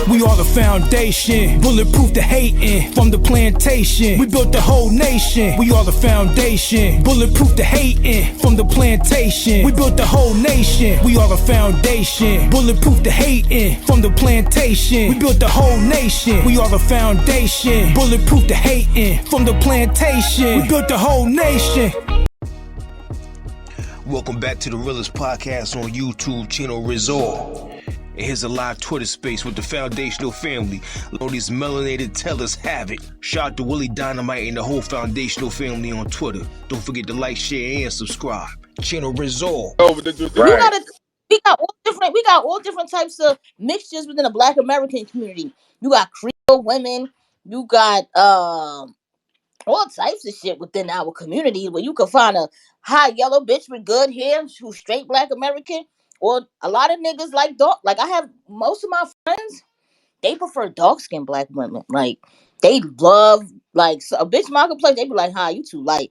We are the foundation, bulletproof the hating. From the plantation, we built the whole nation. We are the foundation, bulletproof the hating. From the plantation, we built the whole nation. We are the foundation, bulletproof the hating. From the plantation, we built the whole nation. We are the foundation, bulletproof the hating. From the plantation, we built the whole nation. Welcome back to the Realest Podcast on YouTube, Chino Resort. And here's a live Twitter space with the foundational family. All these melanated tellers have it. Shout out to Willie Dynamite and the whole foundational family on Twitter. Don't forget to like, share, and subscribe. Chino Resort. Right. We got all different types of mixtures within the Black American community. You got Creole women. You got all types of shit within our community where you can find a hot yellow bitch with good hair who's straight Black American, or a lot of niggas like dark. Like I have most of my friends, they prefer dark skinned Black women. Like they love so a bitch marketplace. They be like, "Hi, you too light,"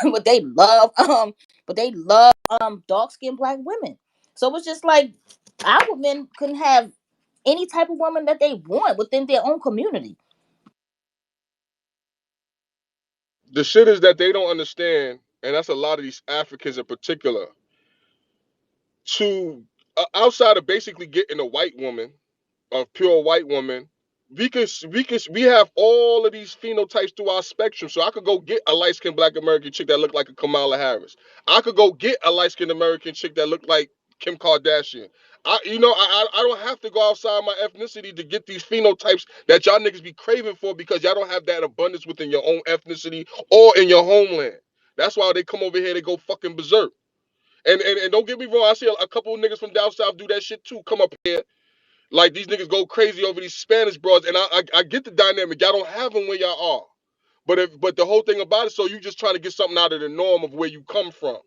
but they love dark skinned Black women. So it's just like our men couldn't have any type of woman that they want within their own community. The shit is that they don't understand, and that's a lot of these Africans in particular, to outside of basically getting a white woman, a pure white woman, we have all of these phenotypes through our spectrum. So I could go get a light-skinned Black American chick that looked like a Kamala Harris. I could go get a light-skinned American chick that looked like Kim Kardashian. I don't have to go outside my ethnicity to get these phenotypes that y'all niggas be craving for, because y'all don't have that abundance within your own ethnicity or in your homeland. That's why they come over here, they go fucking berserk. And don't get me wrong, I see a couple of niggas from down south do that shit too. Come up here. Like, these niggas go crazy over these Spanish broads, and I get the dynamic. Y'all don't have them where y'all are. But the whole thing about it, so you just trying to get something out of the norm of where you come from.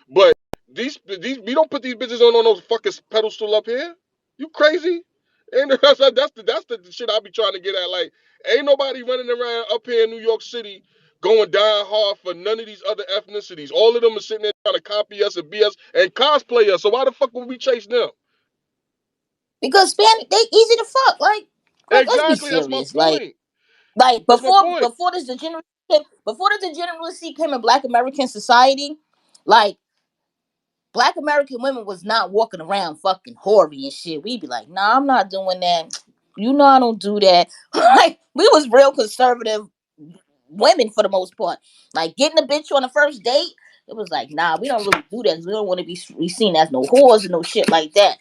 But these we don't put these bitches on no fucking pedestal up here. You crazy? And that's the shit I be trying to get at. Like, ain't nobody running around up here in New York City going down hard for none of these other ethnicities. All of them are sitting there trying to copy us and be us and cosplay us. So why the fuck would we chase them? Because Spanish, they easy to fuck. Like Exactly, let's be serious. that's my point. Like before the degeneracy came in Black American society, like Black American women was not walking around fucking hoary and shit. We'd be like, nah, I'm not doing that. You know I don't do that. Like we was real conservative women for the most part. Like getting a bitch on the first date, it was like, nah, we don't really do that because we don't want to be seen as no whores and no shit like that.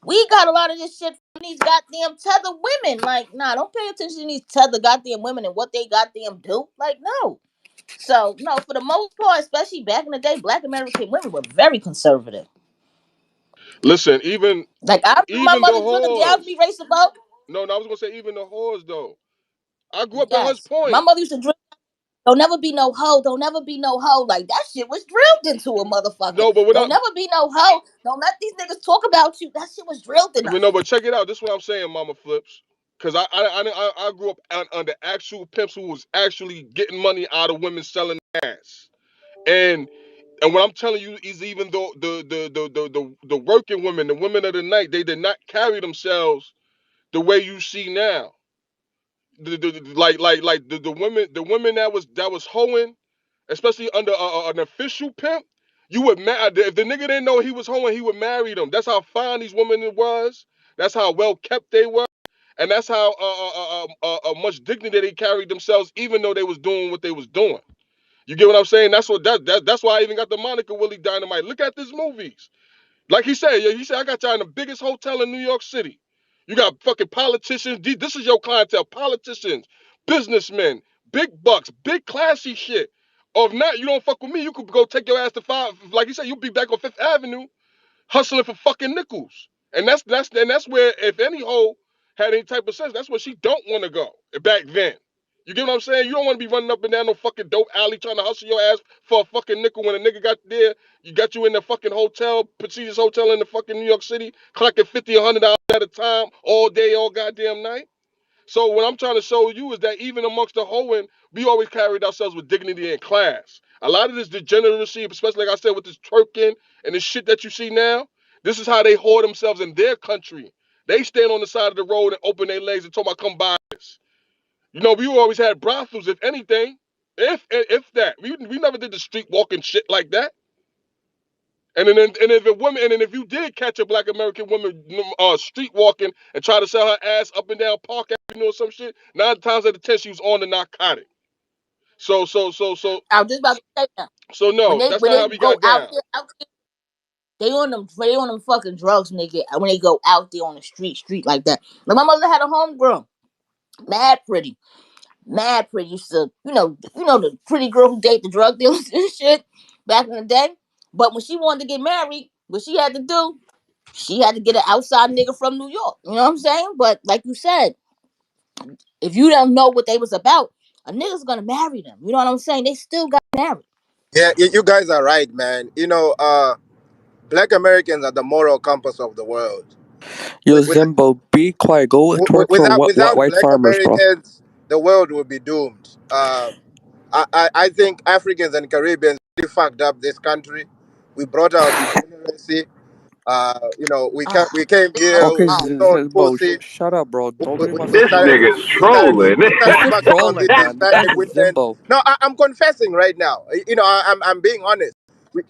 We got a lot of this shit from these goddamn tether women. Like, nah, don't pay attention to these tether goddamn women and what they goddamn do. Like, no. So, no, for the most part, especially back in the day, Black American women were very conservative. Listen, even I remember my mother drinking the Alvin race about. No, I was gonna say even the whores though. I grew up at Hush Point. My mother used to drink. Don't never be no hoe. Don't never be no hoe. Like that shit was drilled into a motherfucker. No, but don't never be no hoe. Don't let these niggas talk about you. That shit was drilled in us. No, but check it out. This is what I'm saying, Mama Flips. Because I grew up under actual pimps who was actually getting money out of women selling ass. And what I'm telling you is, even though the working women, the women of the night, they did not carry themselves the way you see now. The women that was hoeing, especially under an official pimp, you would if the nigga didn't know he was hoeing, he would marry them. That's how fine these women was. That's how well kept they were, and that's how much dignity they carried themselves, even though they was doing what they was doing. You get what I'm saying? That's why I even got the moniker Willie Dynamite. Look at these movies. Like he said, I got y'all in the biggest hotel in New York City. You got fucking politicians. This is your clientele. Politicians, businessmen, big bucks, big classy shit. Or if not, you don't fuck with me, you could go take your ass to like you said, you'll be back on Fifth Avenue hustling for fucking nickels. And that's where, if any hoe had any type of sense, that's where she don't want to go back then. You get what I'm saying? You don't want to be running up and down no fucking dope alley trying to hustle your ass for a fucking nickel when a nigga got there. You got you in the fucking hotel, prestigious hotel in the fucking New York City, collecting $50, $100 at a time, all day, all goddamn night. So what I'm trying to show you is that even amongst the hoeing, we always carried ourselves with dignity and class. A lot of this degeneracy, especially like I said with this twerking and this shit that you see now, this is how they whore themselves in their country. They stand on the side of the road and open their legs and talk about come buy this. You know, we always had brothels, if anything. If that. We never did the street walking shit like that. And then if you did catch a black American woman street walking and try to sell her ass up and down Park Avenue or some shit, 9 times out of 10 she was on the narcotic. So I was just about to say that. so When no, they that's when not they how we go got down. out there, they on them fucking drugs when they go out there on the street like that. Now, my mother had a homegirl, mad pretty, mad pretty. Used to the pretty girl who date the drug dealers and shit back in the day. But when she wanted to get married, what she had to do, she had to get an outside nigga from New York. You know what I'm saying? But like you said, if you don't know what they was about, a nigga's gonna marry them. You know what I'm saying? They still got married. Yeah, you guys are right, man. Black Americans are the moral compass of the world. Yo, Zimbo, be quiet. Go twerk for Without white Black farmers, bro. Americans, the world would be doomed. I think Africans and Caribbeans really fucked up this country. We brought our degeneracy. Ah, We came here. Okay, We sold Zimbo, pussy. shut up, bro. Nobody wants We to This hear started you. nigga's trolling. we He's started just fucking all trolling, these man. This guy's Hispanic a women. Zimbo. No, I'm confessing right now. I'm being honest. We,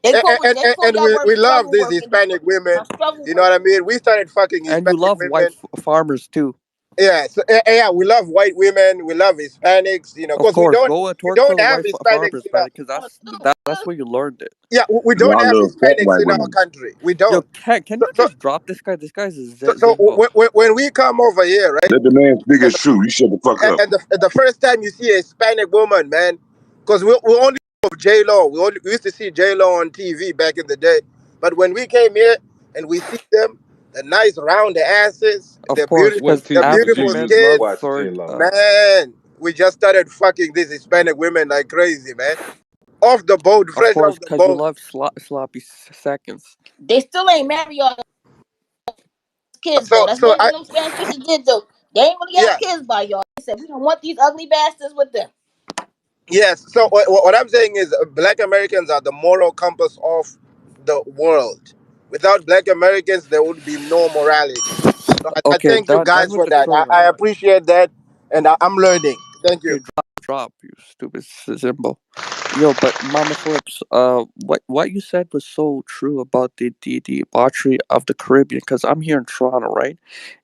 they call and y'all we work love struggle these working. Hispanic women. Struggle You know work. what I mean? We started fucking And you Hispanic love white women. farmers, too. Yeah, so, yeah, we love white women. We love Hispanics. Of Because course. Go we twerk for don't the have white Hispanics. farmers, man, because that's where you learned it. Yeah, we don't Y'all have little fat Hispanics white in our women. country. We Yo, don't. can So, you so, just drop this guy? This guy's a so Zimbo. when we come over here, right? Let the man speak his truth. You shut the fuck up. And the first time you see a Hispanic woman, man, because we only know of J Lo. We used to see J Lo on TV back in the day. But when we came here and we see them, the nice round asses, Of course, Went because the TV for African beautiful men Jesus. You skin, love watch J third. Lo. man. We just started fucking these Hispanic women like crazy, man. Off the boat, Of fresh course, off the because you boat. love sloppy seconds. They still ain't marry y'all kids though. So That's so one thing I them Spanish bitches did though. They ain't really have yeah. kids by y'all. They said we don't want these ugly bastards with them. Yes. So what I'm saying is, Black Americans are the moral compass of the world. Without Black Americans, there would be no morality. So I Okay, thank you done guys with for the that. trolling. I appreciate that, and I'm learning. Thank you. Okay, drop, you stupid Zimbo. Yo, but Mama Flips, what you said was so true about the debauchery of the Caribbean. Because I'm here in Toronto, right,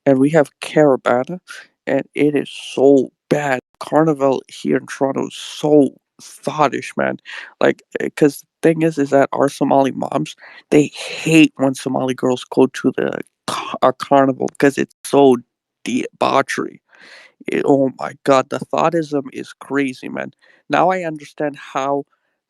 and we have Carabana, and it is so bad. Carnival here in Toronto is so thoughtish, man. Like, because thing is that our Somali moms, they hate when Somali girls go to the carnival because it's so debauchery. Oh my god, the thoughtism is crazy, man. Now I understand how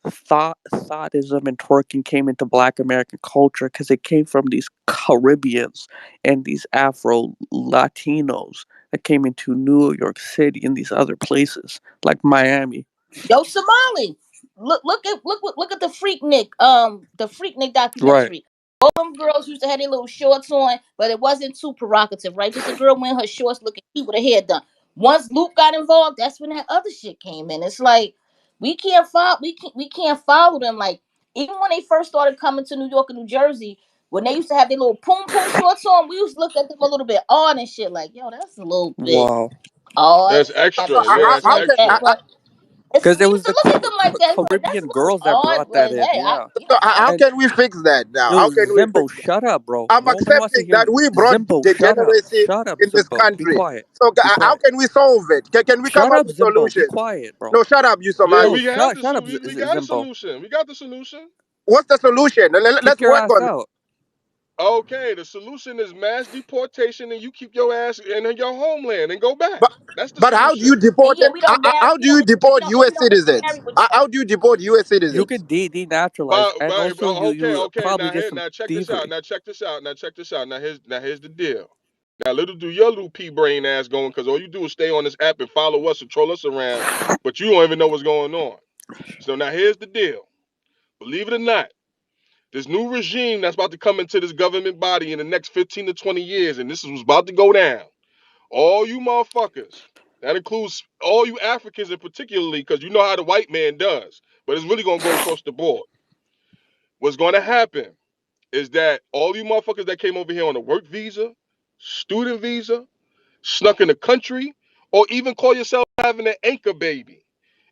thoughtism and twerking came into Black American culture because it came from these Caribbeans and these Afro Latinos that came into New York City and these other places like Miami. Yo, Somali. Look at the the Freaknik Right, documentary. All them girls used to have their little shorts on, but it wasn't too provocative, right? Just a girl wearing her shorts looking cute with her hair done. Once Luke got involved, that's when that other shit came in. It's like we can't follow them. Like even when they first started coming to New York and New Jersey, when they used to have their little poom poom shorts on, we used to look at them a little bit odd and shit. Like, yo, that's a little bit wow. odd. That's Have extra. the Yeah, How, shorts that's how like can that, extra. but Because we it used was to the look at them like that. Like, that's a Caribbean little girls that odd, brought that but in, hey, yeah. how And can we fix that now? yo, How can we Zimbo, fix that? shut up, bro. I'm Nobody wants to accepting hear that we brought Zimbo. Shut up, degeneracy shut up, in this Zimbo. Be country. quiet, So be how quiet. can we solve it? Can we come Shut up up, with Zimbo. Be solutions? quiet, bro. No, shut up, you Yeah, No, Somali. we have shut up, we got a Zimbo. solution. We got the solution. What's the solution? Kick Let's your work ass on it. out. Okay, the solution is mass deportation, and you keep your ass in your homeland and go back. But That's the but how do you solution. and deport yeah, them? we don't marry, How we do you don't, we deport don't, and we U.S. don't citizens? intermarry with y'all. How do you deport U.S. You citizens? can denaturalize, But and also okay, you okay. probably did some Now check this out. thievery. Now check this out. Now check this out. Now here's the deal. Now little do your little pea brain ass going, because all you do is stay on this app and follow us and troll us around, but you don't even know what's going on. So now here's the deal. Believe it or not, this new regime that's about to come into this government body in the next 15 to 20 years, and this is what's about to go down. All you motherfuckers, that includes all you Africans in particularly, because you know how the white man does, but it's really gonna go across the board. What's gonna happen is that all you motherfuckers that came over here on a work visa, student visa, snuck in the country, or even call yourself having an anchor baby.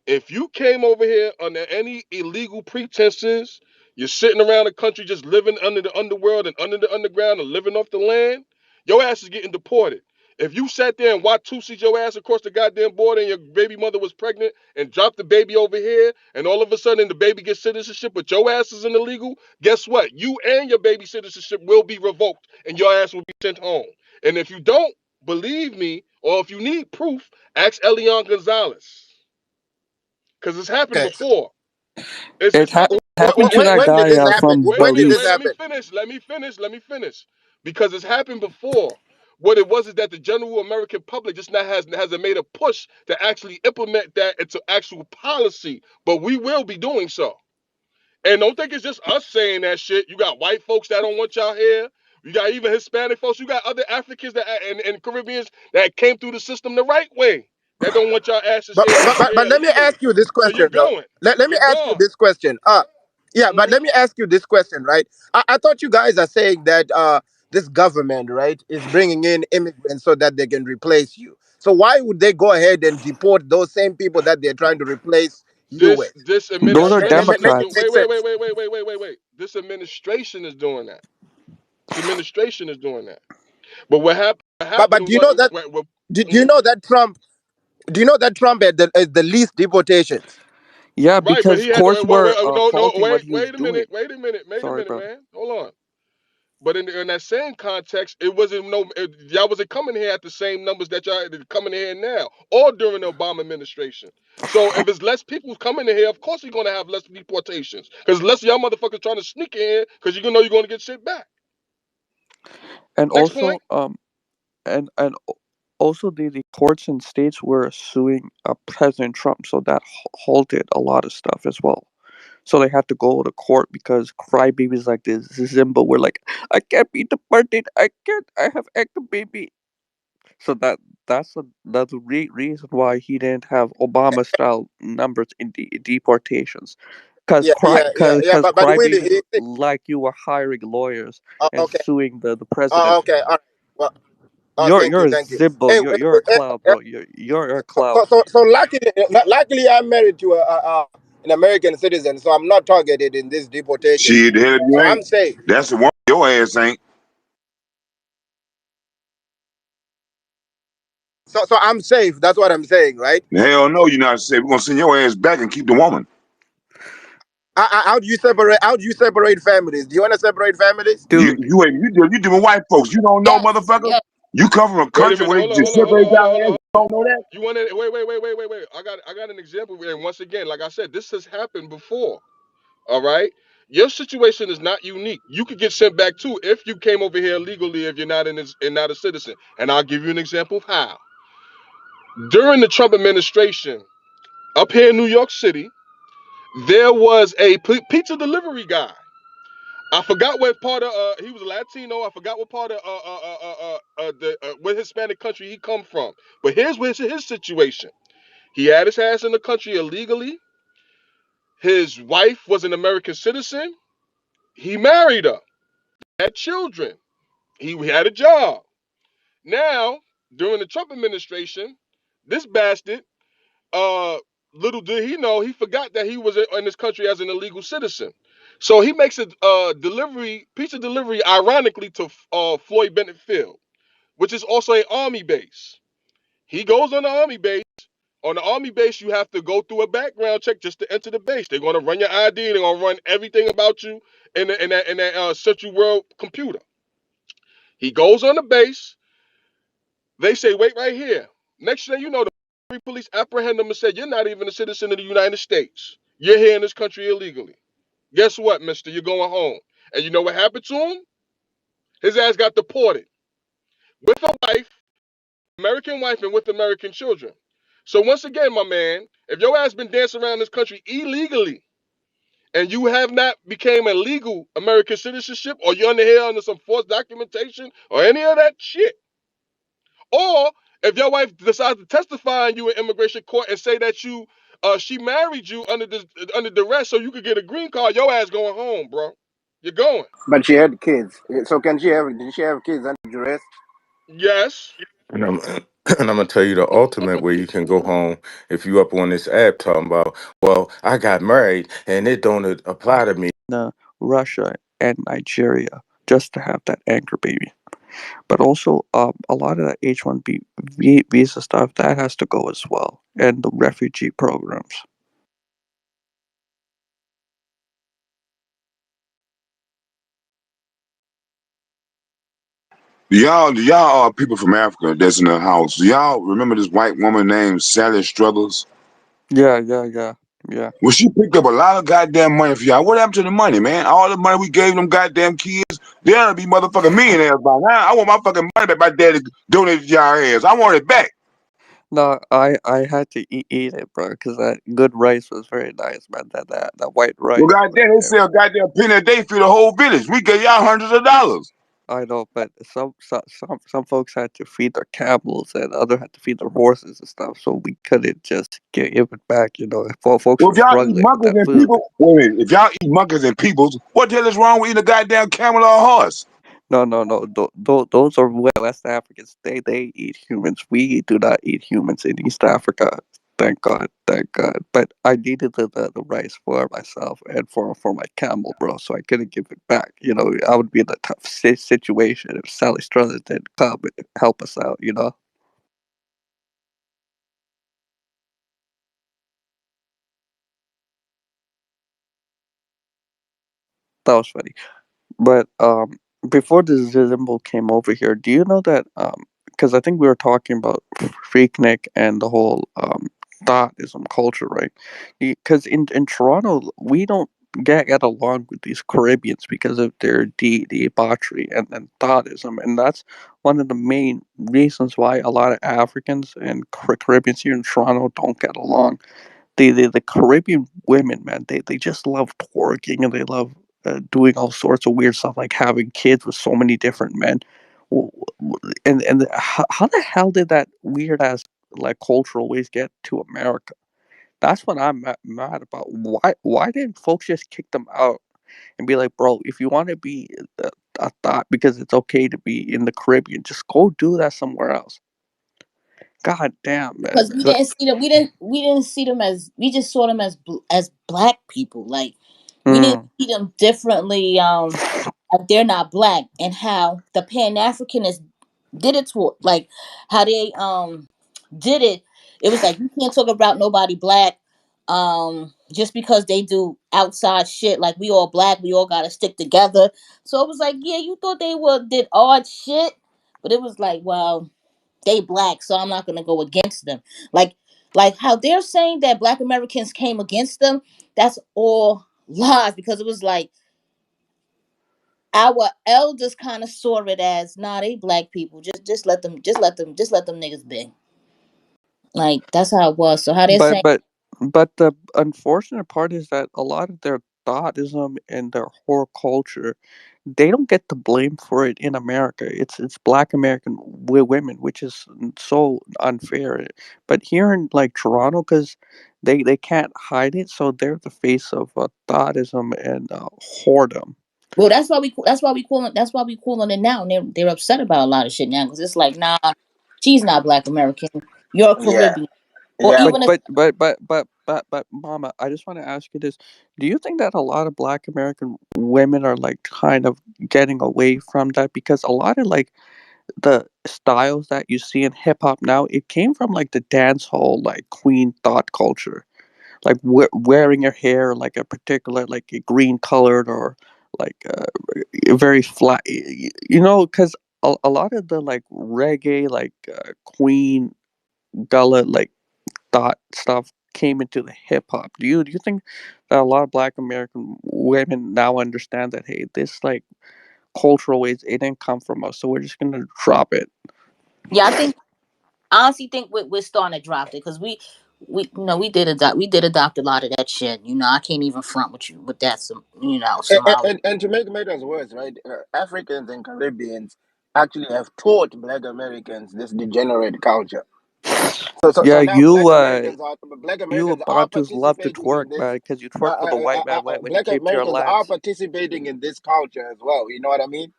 If you came over here under any illegal pretenses, you're sitting around the country just living under the underworld and under the underground and living off the land, your ass is getting deported. If you sat there and Watusi'd your ass across the goddamn border and your baby mother was pregnant and dropped the baby over here, and all of a sudden the baby gets citizenship, but your ass is an illegal, guess what? You and your baby citizenship will be revoked and your ass will be sent home. And if you don't believe me, or if you need proof, ask Elian Gonzalez. Because it's happened Okay. before. It It's happened. happened to that When did guy this happen? from Wait a When did minute. this Belize. Let me happen? finish. Let me finish. Because it's happened before. What it was is that the general American public just now hasn't made a push to actually implement that into actual policy. But we will be doing so. And don't think it's just us saying that shit. You got white folks that don't want y'all here. You got even Hispanic folks. You got other Africans that and Caribbeans that came through the system the right way that don't want y'all asses But here but, but, but let me illegally. ask you this So you're question though. going. Let me You're ask you gone. this question. Yeah, but Mhm. let me ask you this question, right? I thought you guys are saying that this government, right, is bringing in immigrants so that they can replace you. So why would they go ahead and deport those same people that they're trying to replace you with? This Those are administration is Make it doing. Democrats. make Wait, wait, sense. wait, wait, wait, wait, wait, wait, wait. This administration is doing that. This administration is doing that. But what happened? What But happened? do you Mhm. know that Trump? Do you know that Trump had the least deportations? Yeah, Right, but because he had to. courts were No, halting what he was wait a minute, doing. wait a Sorry, minute, brother. man. Hold on. But in that same context, it wasn't y'all wasn't coming here at the same numbers that y'all coming here now, or during the Obama administration. So if it's less people coming in here, of course you're gonna have less deportations, because less of y'all motherfuckers trying to sneak in here, because you know you're gonna get shit back. And Next point. also, also the courts and states were suing President Trump, so that halted a lot of stuff as well. So they had to go to court because crybabies like this Zimba were like, I can't be deported. I can't. I have active baby. So that's the reason why he didn't have Obama style numbers in deportations. Cause Yeah. But Willie, crybabies like you were hiring lawyers and okay. suing the president. Okay. All right. Well, thank You're you. a Thank you. Zimbo. Hey, You're a clown, bro. You're a clown. so luckily, I'm married to an American citizen, so I'm not targeted in this deportation Shit, shit. the hell you So I'm ain't. safe. That's the one your ass ain't. So I'm safe. That's what I'm saying, right? The hell no, you're not safe. We're gonna send your ass back and keep the woman. How do you separate? How do you separate families? Do you want to separate families? You Dude, you ain't you dealing white folks. You don't know, Yes, motherfucker. yes. You come from a Wait a country minute. where they Hold on. just Hold on. Hold on. separate Hold y'all on. ass. Hold on. You don't know that? You want to wait. I got an example, and once again, like I said, this has happened before. All right. Your situation is not unique. You could get sent back too if you came over here illegally if you're not in this and not a citizen. And I'll give you an example of how. During the Trump administration, up here in New York City, there was a pizza delivery guy. I forgot what part of he was Latino. I forgot what part of what Hispanic country he come from. But here's his situation. He had his ass in the country illegally. His wife was an American citizen. He married her, had children. He had a job. Now, during the Trump administration, this bastard, uh, little did he know, he forgot that he was in this country as an illegal citizen. So he makes a pizza delivery, ironically, to Floyd Bennett Field, which is also an army base. He goes on the army base. On the army base, you have to go through a background check just to enter the base. They're going to run your ID. They're going to run everything about you in that Central World computer. He goes on the base. They say, wait right here. Next thing you know, the police apprehend him and say, you're not even a citizen of the United States. You're here in this country illegally. Guess what, mister? You're going home. And you know what happened to him? His ass got deported with a wife, American wife, and with American children. So once again, my man, if your ass been dancing around this country illegally and you have not became a legal American citizenship or you're under here under some false documentation or any of that shit, or if your wife decides to testify in you in immigration court and say that she married you under duress so you could get a green card, your ass going home, bro. You're going. But she had kids. So can she have? Did she have kids under duress? Yes. And I'm and I'm gonna tell you the ultimate where you can go home if you up on this app talking about, well, I got married and it don't apply to me. Russia and Nigeria just to have that anchor baby. But also, a lot of the H-1B visa stuff that has to go as well, and the refugee programs. Y'all are people from Africa that's in the house. Y'all remember this white woman named Sally Struthers? Yeah, yeah, yeah, yeah. Well, she picked up a lot of goddamn money for y'all. What happened to the money, man? All the money we gave them goddamn kids, they ought to be motherfucking millionaires by now. I want my fucking money back. My daddy donated to y'all ass. I want it back. No, I had to eat it, bro, because that good rice was very nice, man. That white Well, rice. goddamn, they sell goddamn penny a day for the whole village. We gave y'all hundreds of dollars. I know, but some folks had to feed their camels, and other had to feed their horses and stuff. So we couldn't just give it back, you know. If folks Well, were if y'all eat struggling with monkeys that and food. people, wait a minute. If y'all eat monkeys and peoples, what the hell is wrong with eating a goddamn camel or a horse? No, no, no. Those are West Africans. They eat humans. We do not eat humans in East Africa. Thank God, thank God. But I needed the rice for myself and for my camel, bro. So I couldn't give it back. You know, I would be in a tough situation if Sally Struthers didn't come and help us out. You know, that was funny. But before the Zimbo came over here, do you know that because I think we were talking about Freaknik and the whole Thoughdism culture, right? Because in Toronto, we don't get along with these Caribbeans because of their debauchery and Thoughdism, and that's one of the main reasons why a lot of Africans and Caribbeans here in Toronto don't get along. The Caribbean women, man, they just love twerking and they love doing all sorts of weird stuff, like having kids with so many different men. And how the hell did that weird ass like cultural ways get to America? That's what I'm mad about. Why didn't folks just kick them out and be like, bro, if you want to be a thought because it's okay to be in the Caribbean, just go do that somewhere else. God damn, man. Because we didn't see them. We didn't see them as, we just saw them as black people. Like we didn't Mm. see them differently. Like they're not black, and how the Pan Africanists did it to, like how they did it. It was like, you can't talk about nobody black just because they do outside shit. Like we all black, we all gotta stick together. So it was like, yeah, you thought they were did odd shit, but it was like, well, they black, so I'm not gonna go against them. Like like how they're saying that black Americans came against them, that's all lies, because it was like our elders kind of saw it as, nah, they black people. Just let them niggas be. Like that's how it was. So how they're But saying, but but the unfortunate part is that a lot of their Thoughdism and their horror culture, they don't get the blame for it in America. It's Black American women, which is so unfair. But here in like Toronto, because they can't hide it, so they're the face of Thoughdism and whoredom. well, that's why we calling it now, and they're upset about a lot of shit now, because it's like, nah, she's not black American. You're Yeah, Caribbean, or yeah. But even if, Mama, I just want to ask you this: do you think that a lot of Black American women are like kind of getting away from that because a lot of like the styles that you see in hip hop now, it came from like the dance hall like queen thought culture, like wearing your hair like a particular like a green colored or like very flat, you know, because a lot of the like reggae like queen gullet like thought stuff came into the hip hop. Do you think that a lot of Black American women now understand that, hey, this like cultural ways it didn't come from us, so we're just gonna drop it? yeah, I honestly think we're starting to drop it, because we did adopt a lot of that shit. I can't even front with you with that. Some hours. And to make matters worse, right? Africans and Caribbeans actually have taught Black Americans this degenerate culture. Yeah, So now Black you Americans are Bantus love to participating twerk, in this. man, because you twerk for the white man when he Black came to your Americans are lands. participating in this culture as well. You know what I mean?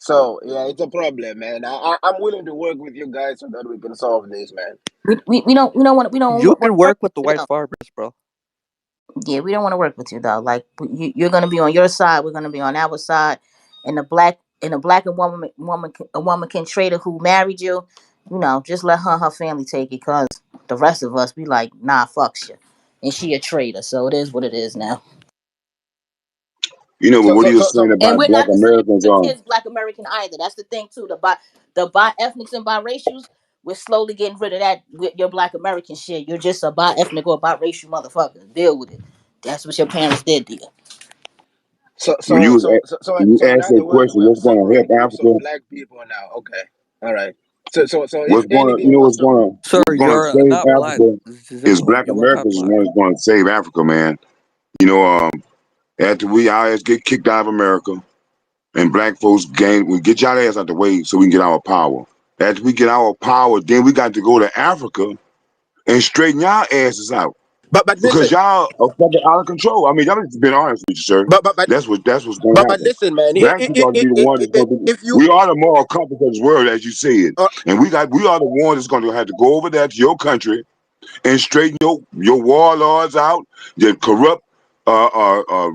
So yeah, it's a problem, man. I'm willing to work with you guys so that we can solve this, man. We don't You want to can work work with with the you white though. farmers, bro. Yeah, we don't want to work with you though. Like you're gonna be on your side, we're gonna be on our side, and the black and a woman can trade her who married you. You know, just let her and her family take it, cause the rest of us be like, nah, fuck shit, and she a traitor. So it is what it is now. You know, but So what he so so, was so saying And about we're black not the same Americans, kids, Black American either. That's the thing too. The bi ethnics and biracials, we're slowly getting rid of that with your Black American shit. You're just a bi ethnic or biracial motherfucker. Deal with it. That's what your parents did to you. so when so so so so, when you so in ask that other words, question, we have what's going to separate help groups of Africa? black people now. Okay, all right. So if What's going to, anything you know, was to Sir, what's going to you're save not black, Africa is Zimbo. black You are not Americans is black. one that's going to save Africa, man. You know, after our ass get kicked out of America and black folks we get y'all ass out the way so we can get our power. After we get our power, then we got to go to Africa and straighten y'all asses out but because listen, y'all are fucking out of control. I mean, I'm just being honest with you, sir. but but but That's what's going to but happen. listen, man. Black people ought to be the one that's going to be. If you We are the moral compass of this world, as you said, uh, and we are the ones that's going to have to go over there to your country and straighten your warlords out, the corrupt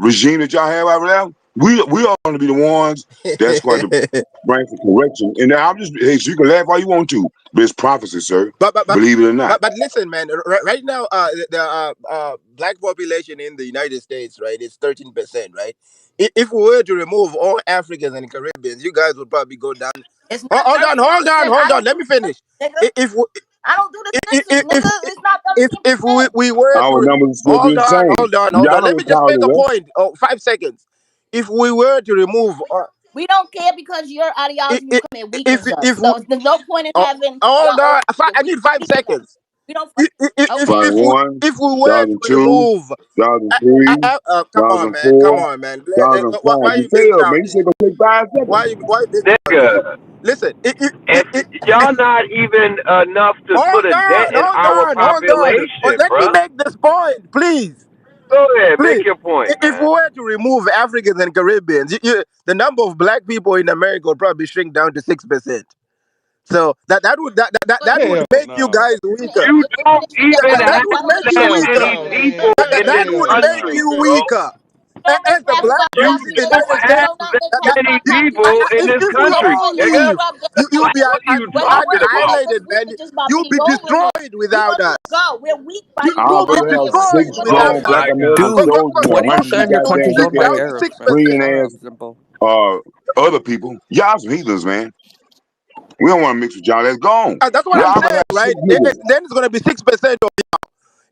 regime that y'all have over there. We are going to be the ones that's going to bring some correction. And I'm just hey, so you can laugh all you want to, but it's prophecy, sir. but but but Believe it or not. but listen, man. Right now, the black population in the United States, right, is 13%, right? If we were to remove all Africans and Caribbeans, you guys would probably go down. It's not Hold on, 13%. I hold on. don't Let do me finish. nigga. If I don't do the if statistics, nigga. It's not if 13%. we were Our to numbers will still be the same. hold Y'all on. Let don't me just account make for a that. point. Oh, 5 seconds. If we were to remove, We don't care because your i- ideology will i- come and if weakens us. if we, So there's no point in oh, having hold y'all on, over. I We need not five speaking that. seconds. We don't. If Okay. 2001, if we were to 2002, remove, 2003, come on, man, 2004, Why 2005. you You say being it, man. You childish? say it gonna take 5 seconds. Why you being childish? Nigga, Listen, if y'all not even enough to put a dent in our hold on. Oh, population, let me bruh. make this point, please. Go ahead, make Please, your point, if we man. were to remove Africans and Caribbeans, the number of black people in America would probably shrink down to 6%. So that would Hell make you no. guys weaker. You don't even That have would That'll make make you that us weaker. many No, people man. in That this would Hell make country, you no. bro. weaker. don't As make the half of black our You race in the population don't United weaker. have States, Don't make that half of many our people population in this if we country, all weaker. Don't nigga. leave, rub that you'll Like, be what are you way. Don't talking worry about about? making us annihilated, man. weaker just by You'll being be over here. destroyed We without gonna us. go. We're weak by you Our You'll being be brother over have here. We're six destroyed weak without without strong you. us. black My American God. Dude, soldiers when and are you hundreds of saying your goddamn country's Shrink owned by down goddamn to Arabs, man? 6%. brilliant Shut up, ass Zimbo. other people. Y'all some heathens, man. We don't want to mix with y'all. That's gone. That's what I'm Y'all gonna saying, have six right? niggas. Then it's gonna be 6% of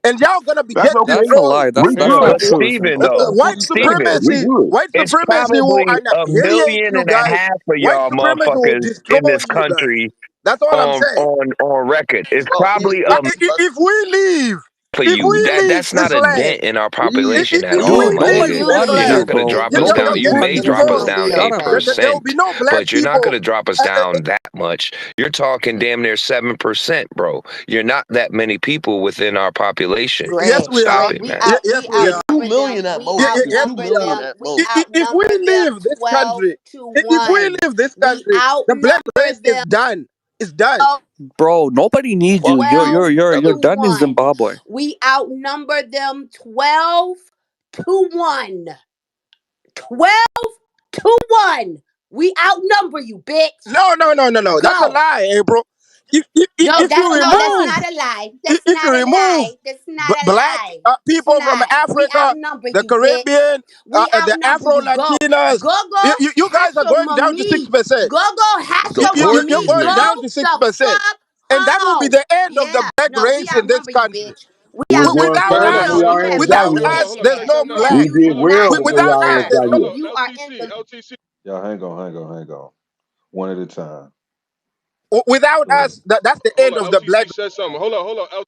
and y'all gonna be That's get okay. That's a destroyed. lie. We That's good. not Facts. But true, Steven, Zimbo. though, We Steven, good. it's Will probably a annihilate million you and a guys. half of White y'all supremacy will motherfuckers in destroy this you guys. country That's all I'm saying. on record. It's Well, probably I- a If we leave, for if you. we leave That's not this a land, dent in our we population at if all, we Dude, my But leave nobody nigga. you this wanted You're you, not leave. land, gonna bro. drop us You you're down. Nobody You leave. getting may wanted you, drop us destroyed. bro. down Shut eight up. There will percent, be no black but you're not people. gonna drop us down that much. You're talking damn near 7%, bro. You're not that many people within our population. Yes, Great, we Stop are. great. it, man. Yes, We we You're are. two outnumber them. million at We most. You're Yes, two outnumber we are. million them. at We most. If we outnumber them leave this 12 country, to if we 1. leave this We country, the black outnumber race is them done. It's done. 12 Bro, nobody needs you. Well, You're to done in 1. Zimbabwe. We outnumber them 12 to 1. 12 to 1. We outnumber you, bitch. No. That's a Go. lie, April. No, If you that's remove, not a lie. That's if you not a remove lie. That's not a black lie. It's people from not. We Africa, outnumber the you, bitch. Caribbean, We the outnumber Afro you. Go. Latinas, Go, go, you guys are going down to six Hashemami. percent. Go, go, Support You're these Hashemami. going Go niggas. down to six the percent, fuck and that will be home. the end of the Yeah. black No, we race in this outnumber you, country. bitch. We We was outnumber going you Without for further us, before real. y'all You hands have got no without here. us, chance, Hold on. there's bitch. Check, no check. No, Yeah, black. We hold on. did you Hold on. well not before Without y'all us, hands there's got chance. no. here. You are in LTC, the LTC. Y'all hang on. One at a time. Without Go ahead. us, that's the Hold end on. of the black. LTC said something. Hold on.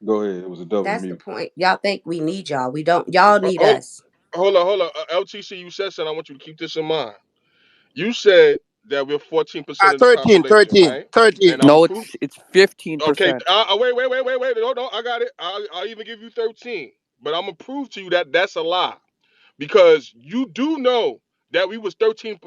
Go ahead. It was a double That's the mute. point. Y'all think we need y'all. We don't. Y'all need Hold, us. hold on. LTC, you said something. I want you to keep this in mind. You said that we're 14% of the 13, population, 13, right? 13. And I'm No, proof. it's Okay. 15%. Wait. No, I got it. I'll even give you 13. but I'm gonna prove to you that that's a lie, because you do know that we was 13%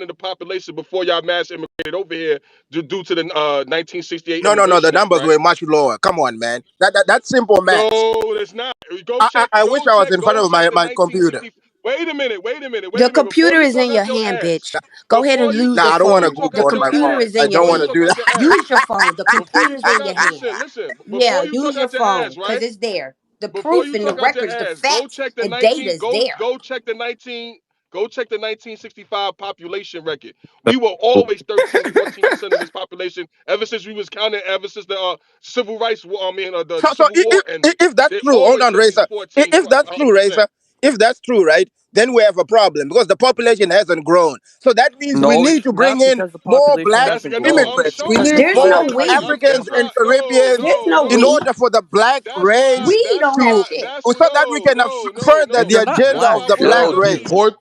of the population before y'all mass immigrated over here due to the 1968 No, the Immigration Act, numbers right? were much lower. Come on, man. That's simple No, maths. it's not. Go check. I wish Go I was check. in front Go of check the my computer. 1960. Wait a minute. Wait a minute. Wait The a minute. Before computer you is talk in out your your hand, ass. bitch. Go ahead and use Nah, your I don't want Before to you phone. talk The Google out on your my computer phone. is ass. I in your don't Before want you to hand. talk do out that. your Use ass. your phone. The Before computer's you in talk your out. hand. Listen. Yeah, Before you use talk your out your phone ass, because right? it's there. The Before proof you and the talk out your records, the ass, go facts check the and data 19. is there. Go check the 19. Go check the 1965 population record. We were always 13, 14% of this population ever since we was counted, ever since the civil rights war. I mean, the So Civil War ended. if that's They true, hold always on, 13, Racer. 14 If that's true, percent. Racer, if that's true, right, then we have a problem because the population hasn't grown. So that means we No, need it's to bring not in because the more population black That's hasn't no. grown. I'm immigrants. We showing need you. There's more no Listen. we. Africans That's and why. No. Caribbeans There's No. no in No. we. order for the black That's why. race We That's don't to, have why. shit. That's so that we no. can No. No. further the No. You're not agenda That's black. of why the black Yo, race. population. deport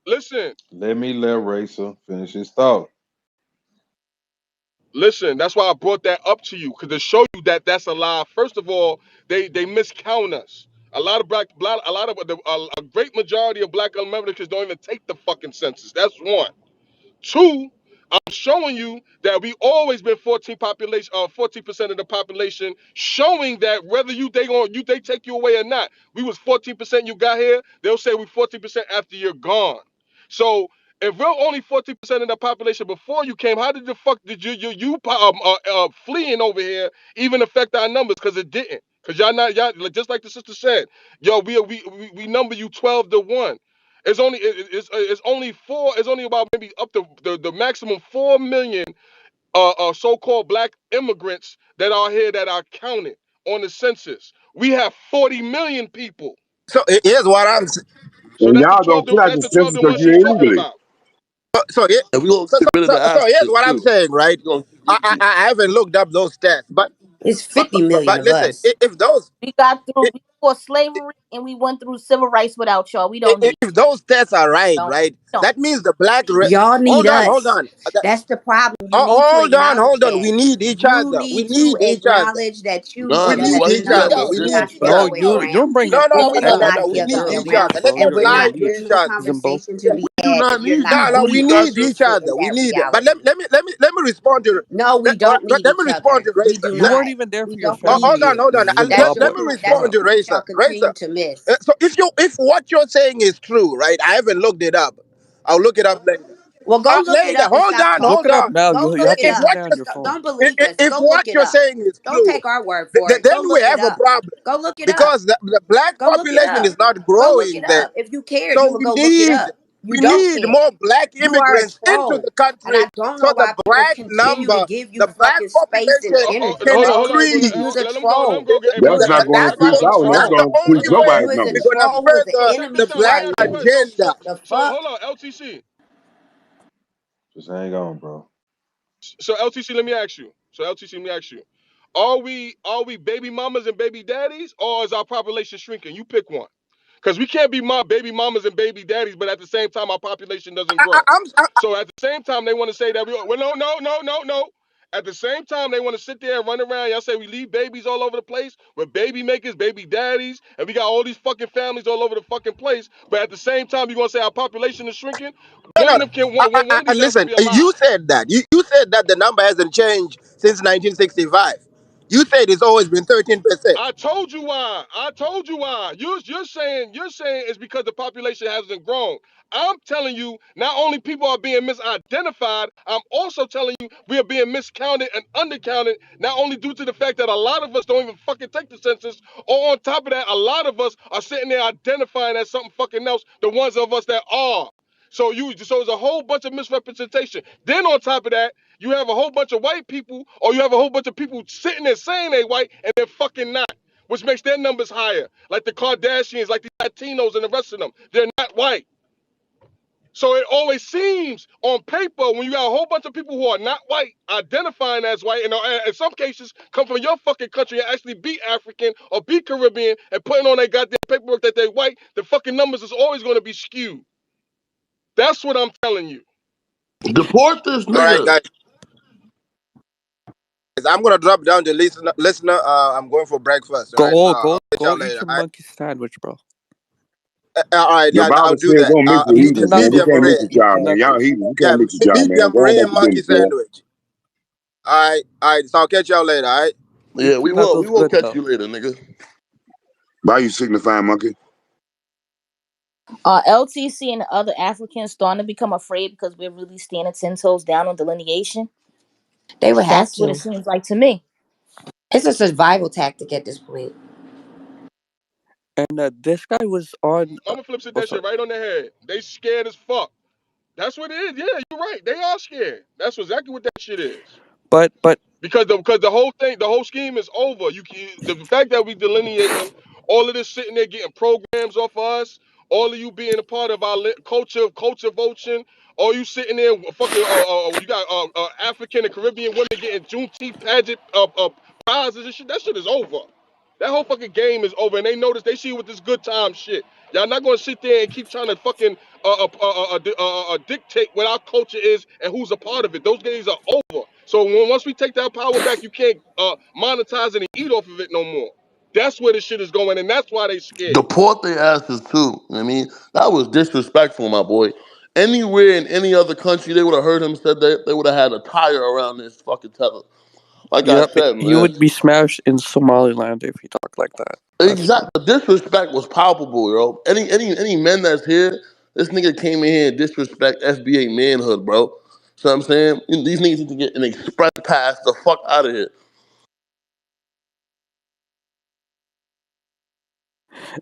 Listen. Let me let Racer finish his thought. Listen, that's why I brought that up to you, because to show you that that's a lie. First of all, they miscount us. A lot of a great majority of black Americans don't even take the fucking census. That's one. Two, I'm showing you that we always been 14% of the population, showing that whether they take you away or not. We was 14%. You got here, they'll say we 14% after you're gone. So if we're only 14% of the population before you came, how did the fuck did fleeing over here even affect our numbers? Because it didn't. Because y'all just like the sister said, yo, we number you 12-1. It's only about maybe up to the maximum 4 million so-called black immigrants that are here that are counted on the census. We have 40 million people. So here's what I'm saying. So And that's the y'all 12 don't to, fill out that's the the 12 census to because 1 you're she's talking illegally. about. And we gonna get rid of the So here's Africans what I'm too. saying, right? We gonna I haven't looked up those stats, It's 50 million but of listen, us. if those We got through before slavery and we went through civil rights without y'all. We don't need if those stats are right, don't right, don't. that means the Y'all need hold us. on, That's the problem. You need to hold on, acknowledge hold on. that. We need each You other. We need to need each other. acknowledge that you We nah, need you need us. right each here. other. No, But We we're need not listen, each throwing No, other. away you're around. bringing It's No, not We the other need way each ethnic around. other. Let bro. the And You're we're bringing black not. need There's each no other. symbol. conversation to be we do had if not you're need not you, No, booty. we You willing to got need your each sit other. in We that need it. But reality. let me respond to No, we don't let need me each respond other. to We Racer. do You weren't not. even there We for your don't family, need you. Hold on. That's your Let me Zimbabwe. that's respond the to piece Racer. y'all continue to miss. So if what you're saying is true, right? I haven't looked it up. I'll look it up later. Well, go look it Later. up and stop Look Hold it talking. up on. now. Go You look have it to If up. sit what there on you're your phone. Don't believe us. if Go what look it you're up. saying is Don't true, take our word for it. Go then we look it have a up. problem Go look it up. because the black Go look it population up. is not Go look it growing there. up. If you cared, So you would go look it up. You we don't need care. more black You are a immigrants into troll. the And I country don't so know the why people black continue to number, give you the black fucking space and population energy, can bro. Hold on, increase. You's a let him go. Let him troll. go. Hey, bro, That's You's not a going big to That's increase the fucking our, that's that's going the to troll. increase only Listen, way You nobody's is a number. we're gonna troll with an further enemy the to black our let me language. agenda. The fuck? hold on, LTC. just hang on, bro. So LTC, let me ask you. Are we baby mamas and baby daddies, or is our population shrinking? You pick one. Because we can't be baby mamas and baby daddies, but at the same time, our population doesn't I, grow. I'm So at the same time, they want to say that well, no. At the same time, they want to sit there and run around. Y'all say we leave babies all over the place with baby makers, baby daddies, and we got all these fucking families all over the fucking place. But at the same time, you're gonna say our population is shrinking. One no. of them can one of these has to Listen, be a lie. you said that. You said that the number hasn't changed since 1965. You said it's always been 13%. I told you why. You're saying it's because the population hasn't grown. I'm telling you, not only people are being misidentified, I'm also telling you we are being miscounted and undercounted, not only due to the fact that a lot of us don't even fucking take the census, or on top of that, a lot of us are sitting there identifying as something fucking else, the ones of us that are. So it's a whole bunch of misrepresentation. Then on top of that, you have a whole bunch of white people, or you have a whole bunch of people sitting there saying they white and they're fucking not, which makes their numbers higher. Like the Kardashians, like the Latinos and the rest of them. They're not white. So it always seems on paper when you got a whole bunch of people who are not white identifying as white, and in some cases come from your fucking country and actually be African or be Caribbean and putting on their goddamn paperwork that they're white, the fucking numbers is always going to be skewed. That's what I'm telling you. Deport this All right, nigga. guys. I'm gonna drop down the listener. I'm going for breakfast. All right. I'll catch y'all Go eat later. your monkey sandwich, bro. All right. The Yeah, I'll Bible do says that. don't mix with You heathens, man. cannot We Medium can't bro. mix rare. with You y'all, man. cannot Y'all heathens. We Yeah, can't mix with y'all, man. medium Go on rare about your monkey business, boy. sandwich. All right. So I'll catch y'all later. All right. the Yeah, we peanut will. We was will good catch though. you later, nigga. Why you signifying, monkey? LTC and the other Africans starting to become afraid because we're really standing 10 toes down on delineation. They would have That's what it to. seems like to me. It's a survival tactic at this point. And this guy was on. Mama flips it Oh, that sorry. shit right on the head. They scared as fuck. That's what it is. Yeah, you're right. They are scared. That's exactly what that shit is. But Because the whole thing, the whole scheme is over. The fact that we delineating all of this sitting there getting programs off of us, all of you being a part of our culture voting, all you sitting there fucking you got African and Caribbean women getting Juneteenth pageant prizes and shit. That shit is over. That whole fucking game is over, and they notice they see with this good time shit. Y'all not gonna sit there and keep trying to fucking dictate what our culture is and who's a part of it. Those days are over. So once we take that power back, you can't monetize it and eat off of it no more. That's where the shit is going, and that's why they scared. Deport their asses too. I mean, that was disrespectful, my boy. Anywhere in any other country, they would have heard him said that they would have had a tire around this fucking tether. Like I yep, said, you man. would be smashed in Somaliland if you talk like that. That's Exactly. The disrespect was palpable, yo. Any men that's here, this nigga came in here and disrespect FBA manhood, bro. So I'm saying these niggas need to get an express pass the fuck out of here.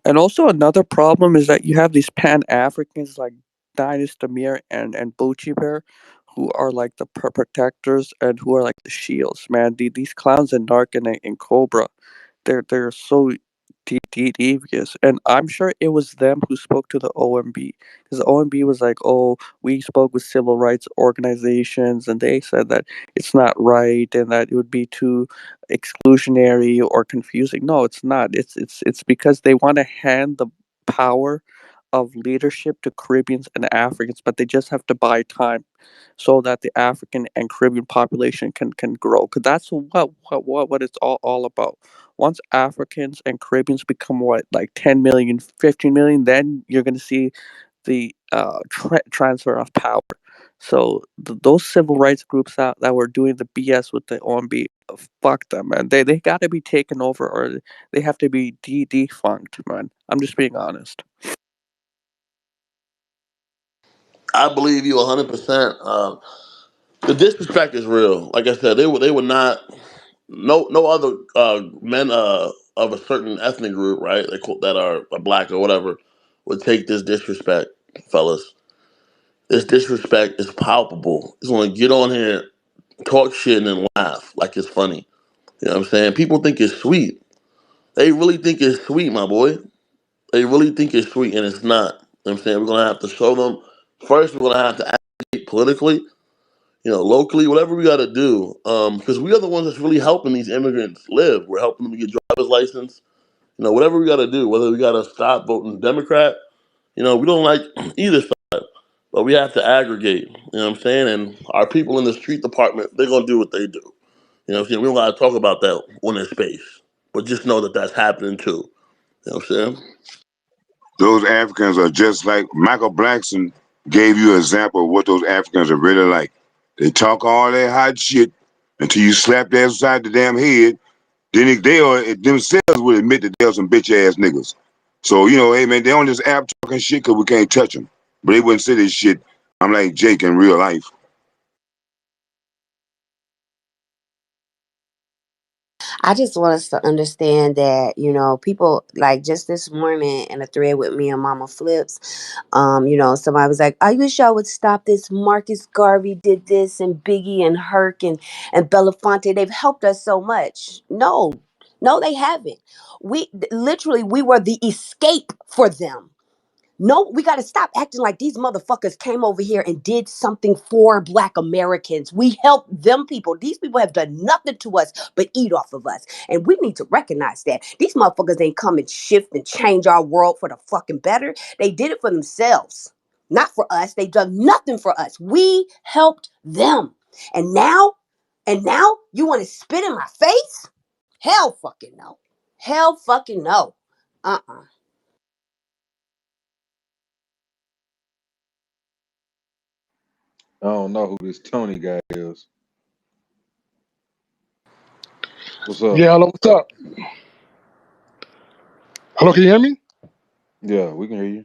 And also another problem is that you have these Pan Africans like Dinus Demir and Bucci Bear, who are like the protectors and who are like the shields. Man, these clowns and Narc and Cobra, they're so devious, and I'm sure it was them who spoke to the OMB, because the OMB was like, "Oh, we spoke with civil rights organizations, and they said that it's not right, and that it would be too exclusionary or confusing." No, it's not. It's because they want to hand the power of leadership to Caribbeans and Africans, but they just have to buy time so that the African and Caribbean population can grow. Because that's what it's all about. Once Africans and Caribbeans become what, like 10 million, 15 million, then you're going to see the transfer of power. So those civil rights groups that were doing the BS with the OMB, fuck them, man. They got to be taken over, or they have to be defunct, man. I'm just being honest. I believe you 100%. The disrespect is real. Like I said, they were not no other men of a certain ethnic group, right? That are black or whatever would take this disrespect, fellas. This disrespect is palpable. It's want to get on here, talk shit, and then laugh like it's funny. You know what I'm saying? People think it's sweet. They really think it's sweet, my boy. They really think it's sweet, and it's not. You know what I'm saying? We're gonna have to show them. First, we're gonna have to advocate politically, locally, whatever we got to do, because we are the ones that's really helping these immigrants live. We're helping them get driver's license, whatever we got to do. Whether we got to stop voting Democrat, we don't like either side, but we have to aggregate. You know what I'm saying? And our people in the street department, they're gonna do what they do. You know what I'm saying? We don't got to talk about that on their space, but just know that that's happening too. You know what I'm saying? Those Africans are just like Michael Blackson gave you an example of what those Africans are really like. They talk all that hot shit until you slap their side the damn head. Then they are themselves will admit that they're some bitch ass niggas. So hey man, they on this app talking shit because we can't touch them, but they wouldn't say this shit. I'm like Jake in real life. I just want us to understand that, people like just this morning in a thread with me and Mama Flips, somebody was like, I wish I would stop this. Marcus Garvey did this, and Biggie and Herc and Belafonte. They've helped us so much. No, they haven't. We were the escape for them. No, we got to stop acting like these motherfuckers came over here and did something for Black Americans. We helped them people. These people have done nothing to us but eat off of us. And we need to recognize that. These motherfuckers ain't come and shift and change our world for the fucking better. They did it for themselves, not for us. They done nothing for us. We helped them. And now And now you want to spit in my face? Hell fucking no. Hell fucking no. Uh-uh. I don't know who this Tony guy is. What's up? Yeah, hello, what's up? Hello, can you hear me? Yeah, we can hear you.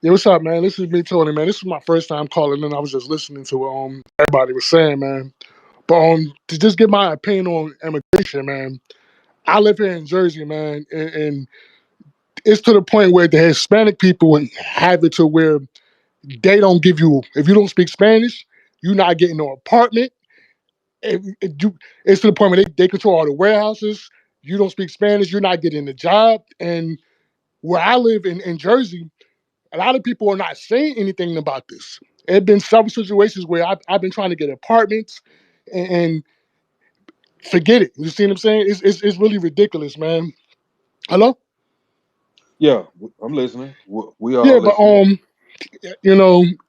Yeah, what's up, man? This is me, Tony, man. This is my first time calling in. I was just listening to what everybody was saying, man. But to just give my opinion on immigration, man. I live here in Jersey, man, and it's to the point where the Hispanic people have it to where they don't give you, if you don't speak Spanish, you're not getting no apartment. It's to the point where they control all the warehouses. You don't speak Spanish, you're not getting the job. And where I live in Jersey, a lot of people are not saying anything about this. There have been several situations where I've been trying to get apartments and forget it. You see what I'm saying? It's really ridiculous, man. Hello? Yeah, I'm listening. We all Yeah, but listening.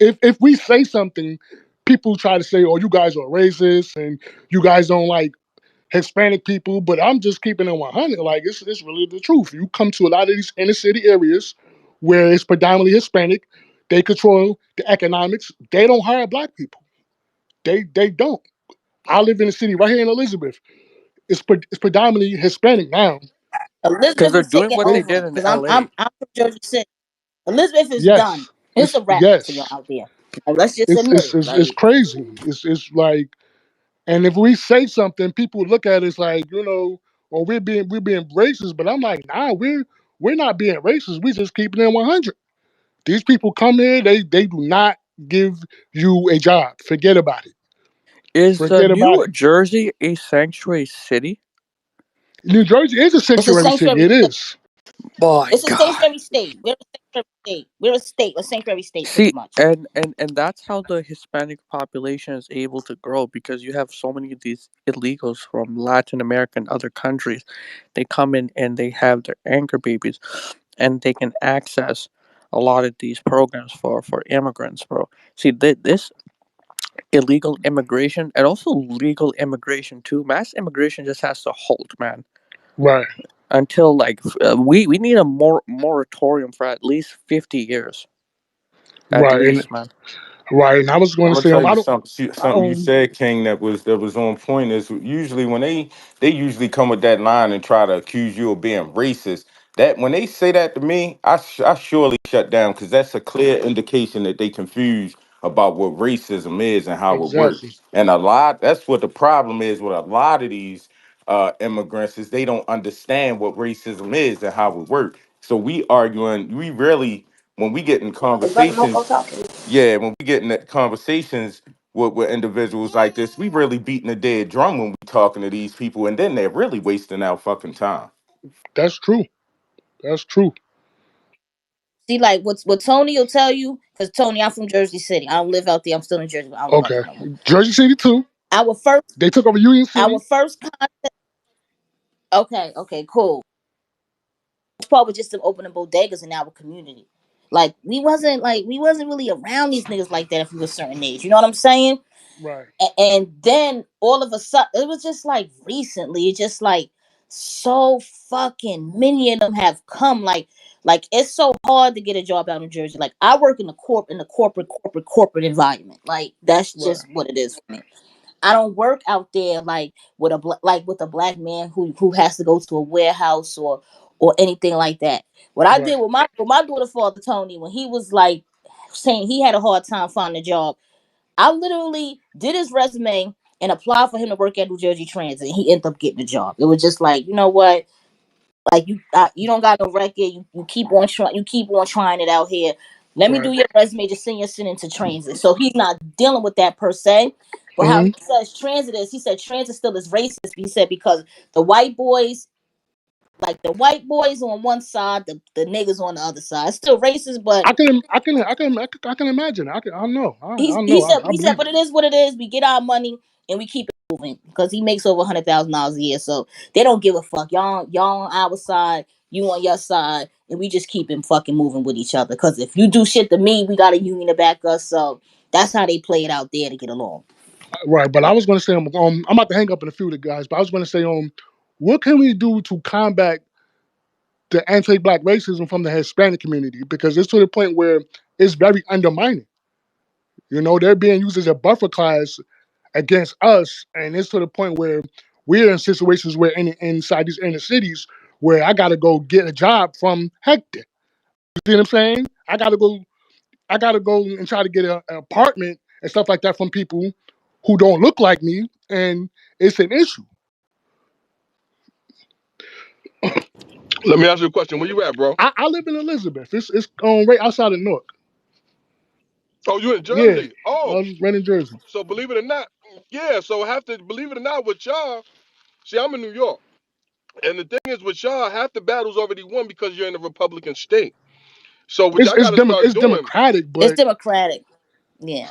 if we say something, people try to say, "Oh, you guys are racist and you guys don't like Hispanic people." But I'm just keeping it 100. Like it's really the truth. You come to a lot of these inner city areas where it's predominantly Hispanic, they control the economics. They don't hire black people. They don't. I live in a city right here in Elizabeth. It's predominantly Hispanic now. Because Elizabeth they're is doing taking what they over did in because I'm L.A. I'm I'm from Jersey City. Elizabeth is done. Yes, It's a wrap for y'all yes. out there. Like, let's just It's admit it's it. it's, it's Like, crazy. It's like, and if we say something, people look at us like, or we're being racist. But I'm like, nah, we're not being racist. We just keeping it 100. These people come here, they do not give you a job. Forget about it. Is Forget about New it. Jersey a sanctuary city? New Jersey is a it's a sanctuary city. sanctuary It state. is. My It's a God. sanctuary state. We're a sanctuary state. We're a state, a sanctuary state, pretty See, much. and that's how the Hispanic population is able to grow because you have so many of these illegals from Latin America and other countries. They come in and they have their anchor babies, and they can access a lot of these programs for immigrants, bro. See, this illegal immigration and also legal immigration too. Mass immigration just has to halt, man. Right, Until we need a moratorium for at least 50 years, at right, and least, man. right. And I was going I'm to gonna say, tell I you don't. something. I Something you don't. said, King, that was on point. Is usually when they usually come with that line and try to accuse you of being racist. That when they say that to me, I surely shut down because that's a clear indication that they confused about what racism is and how it Exactly. works. And a lot that's what the problem is with a lot of these immigrants is they don't understand what racism is and how it works. So we arguing, we really when we get in conversations yeah, when we get in that conversations with individuals like this, we really beating a dead drum when we talking to these people, and then they're really wasting our fucking time. That's true. That's true. See, like what Tony will tell you, because Tony, I'm from Jersey City. I don't live out there. I'm still in Jersey, but I don't live out Okay. there no more. Jersey City too. Our first, They took over Union our City. first. Okay, okay, cool. Part was just to open the bodegas in our community. Like we wasn't really around these niggas like that if we were a certain age. You know what I'm saying? Right. And then all of a sudden, it was just like recently, it's just like so fucking many of them have come. Like it's so hard to get a job out in Jersey. Like I work in the corporate environment. Like that's Right. just what it is for me. I don't work out there like with a black man who has to go to a warehouse or anything like that. What I Right. did with my daughter father Tony when he was like saying he had a hard time finding a job, I literally did his resume and applied for him to work at New Jersey Transit. And he ended up getting a job. It was just like, you know what? Like you don't got no record. You keep on trying. You keep on trying it out here. Let me Right. do your resume. Just send your shit into transit. So he's not dealing with that per se. But how Hmm. he says transit is, he said transit still is racist. He said because the white boys, like the white boys on one side, the niggas on the other side. It's still racist, but I can imagine. I know. I he know. said I he said, believe but it. it is what it is. We get our money and we keep it moving because he makes over $100,000 a year. So they don't give a fuck. Y'all on our side, you on your side, and we just keep him fucking moving with each other. Because if you do shit to me, we got a union to back us. So that's how they play it out there to get along. Right, but I was going to say, I'm about to hang up in a few of the guys, but I was going to say, what can we do to combat the anti-black racism from the Hispanic community? Because it's to the point where it's very undermining. You know, they're being used as a buffer class against us, and it's to the point where we're in situations where inside these inner cities where I got to go get a job from Hector. You see what I'm saying? I gotta go and try to get an apartment and stuff like that from people who don't look like me, and it's an issue. Let me ask you a question. Where you at, bro? I live in Elizabeth. It's right outside of Newark. Oh, you in Yeah, Jersey? Oh, I'm right in Jersey. so believe it or not, yeah. So have to believe it or not, with y'all. See, I'm in New York, and the thing is, with y'all, half the battle's already won because you're in a Republican state. So what y'all got to start It's doing? democratic, It's but democratic. Yeah.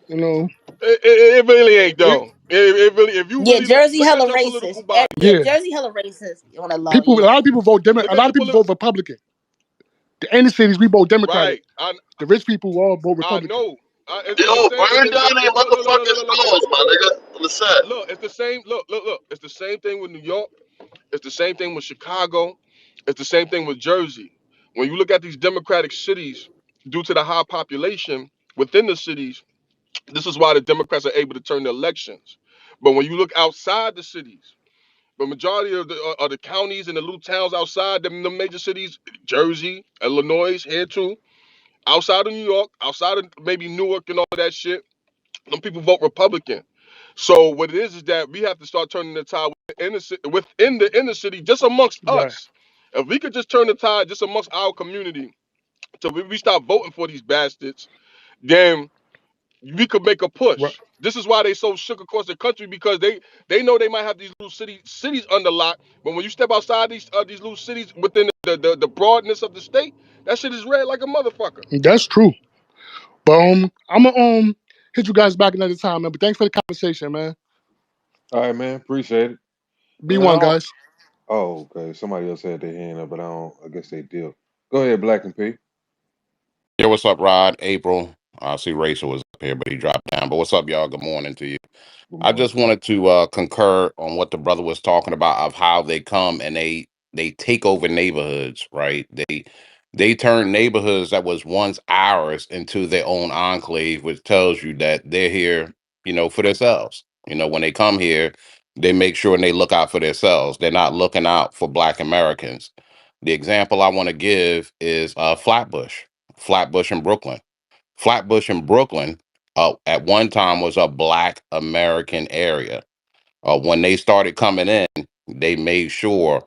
you know, It really ain't it, though. It really, if you Yeah, really Jersey look at hella your political racist. body, Yeah, yeah. Jersey hella racist on the low. A Yeah. lot of people vote look A at lot your of people political. vote Republican. The inner cities we vote Democratic. Right. The rich people all vote I Republican. know. It's the Yo, same. burn down their Look, look, look, look, motherfucking look, look, look, schools, my nigga. On the set. look. It's the same. Look. It's the same thing with New York. It's the same thing with Chicago. It's the same thing with Jersey. When you look at these democratic cities, due to the high population within the cities, this is why the Democrats are able to turn the elections. But when you look outside the cities, the majority of the counties and the little towns outside the major cities, Jersey, Illinois, here too, outside of New York, outside of maybe Newark and all of that shit, them people vote Republican. So what it is that we have to start turning the tide within the inner city, just amongst Right. us. If we could just turn the tide just amongst our community, till we start voting for these bastards, then we could make a Right. push. This is why they so shook across the country, because they know they might have these little cities under lock, but when you step outside these little cities within the broadness of the state, that shit is red like a motherfucker. That's true. But I'm gonna hit you guys back another time, man. But thanks for the conversation, man. All right, man. Appreciate it. Be Man, I one, don't. guys. Oh, okay. Somebody else had their hand up, but I don't. I guess they did. Go ahead, Black and P. Yeah, what's up, Rod? April. I see Rachel was up here, but he dropped down. But what's up, y'all? Good morning to you. Good I morning. just wanted to concur on what the brother was talking about of how they come and they take over neighborhoods, right? They turn neighborhoods that was once ours into their own enclave, which tells you that they're here, for themselves. When they come here, they make sure and they look out for themselves. They're not looking out for Black Americans. The example I want to give is Flatbush in Brooklyn. Flatbush in Brooklyn at one time was a Black American area. When they started coming in, they made sure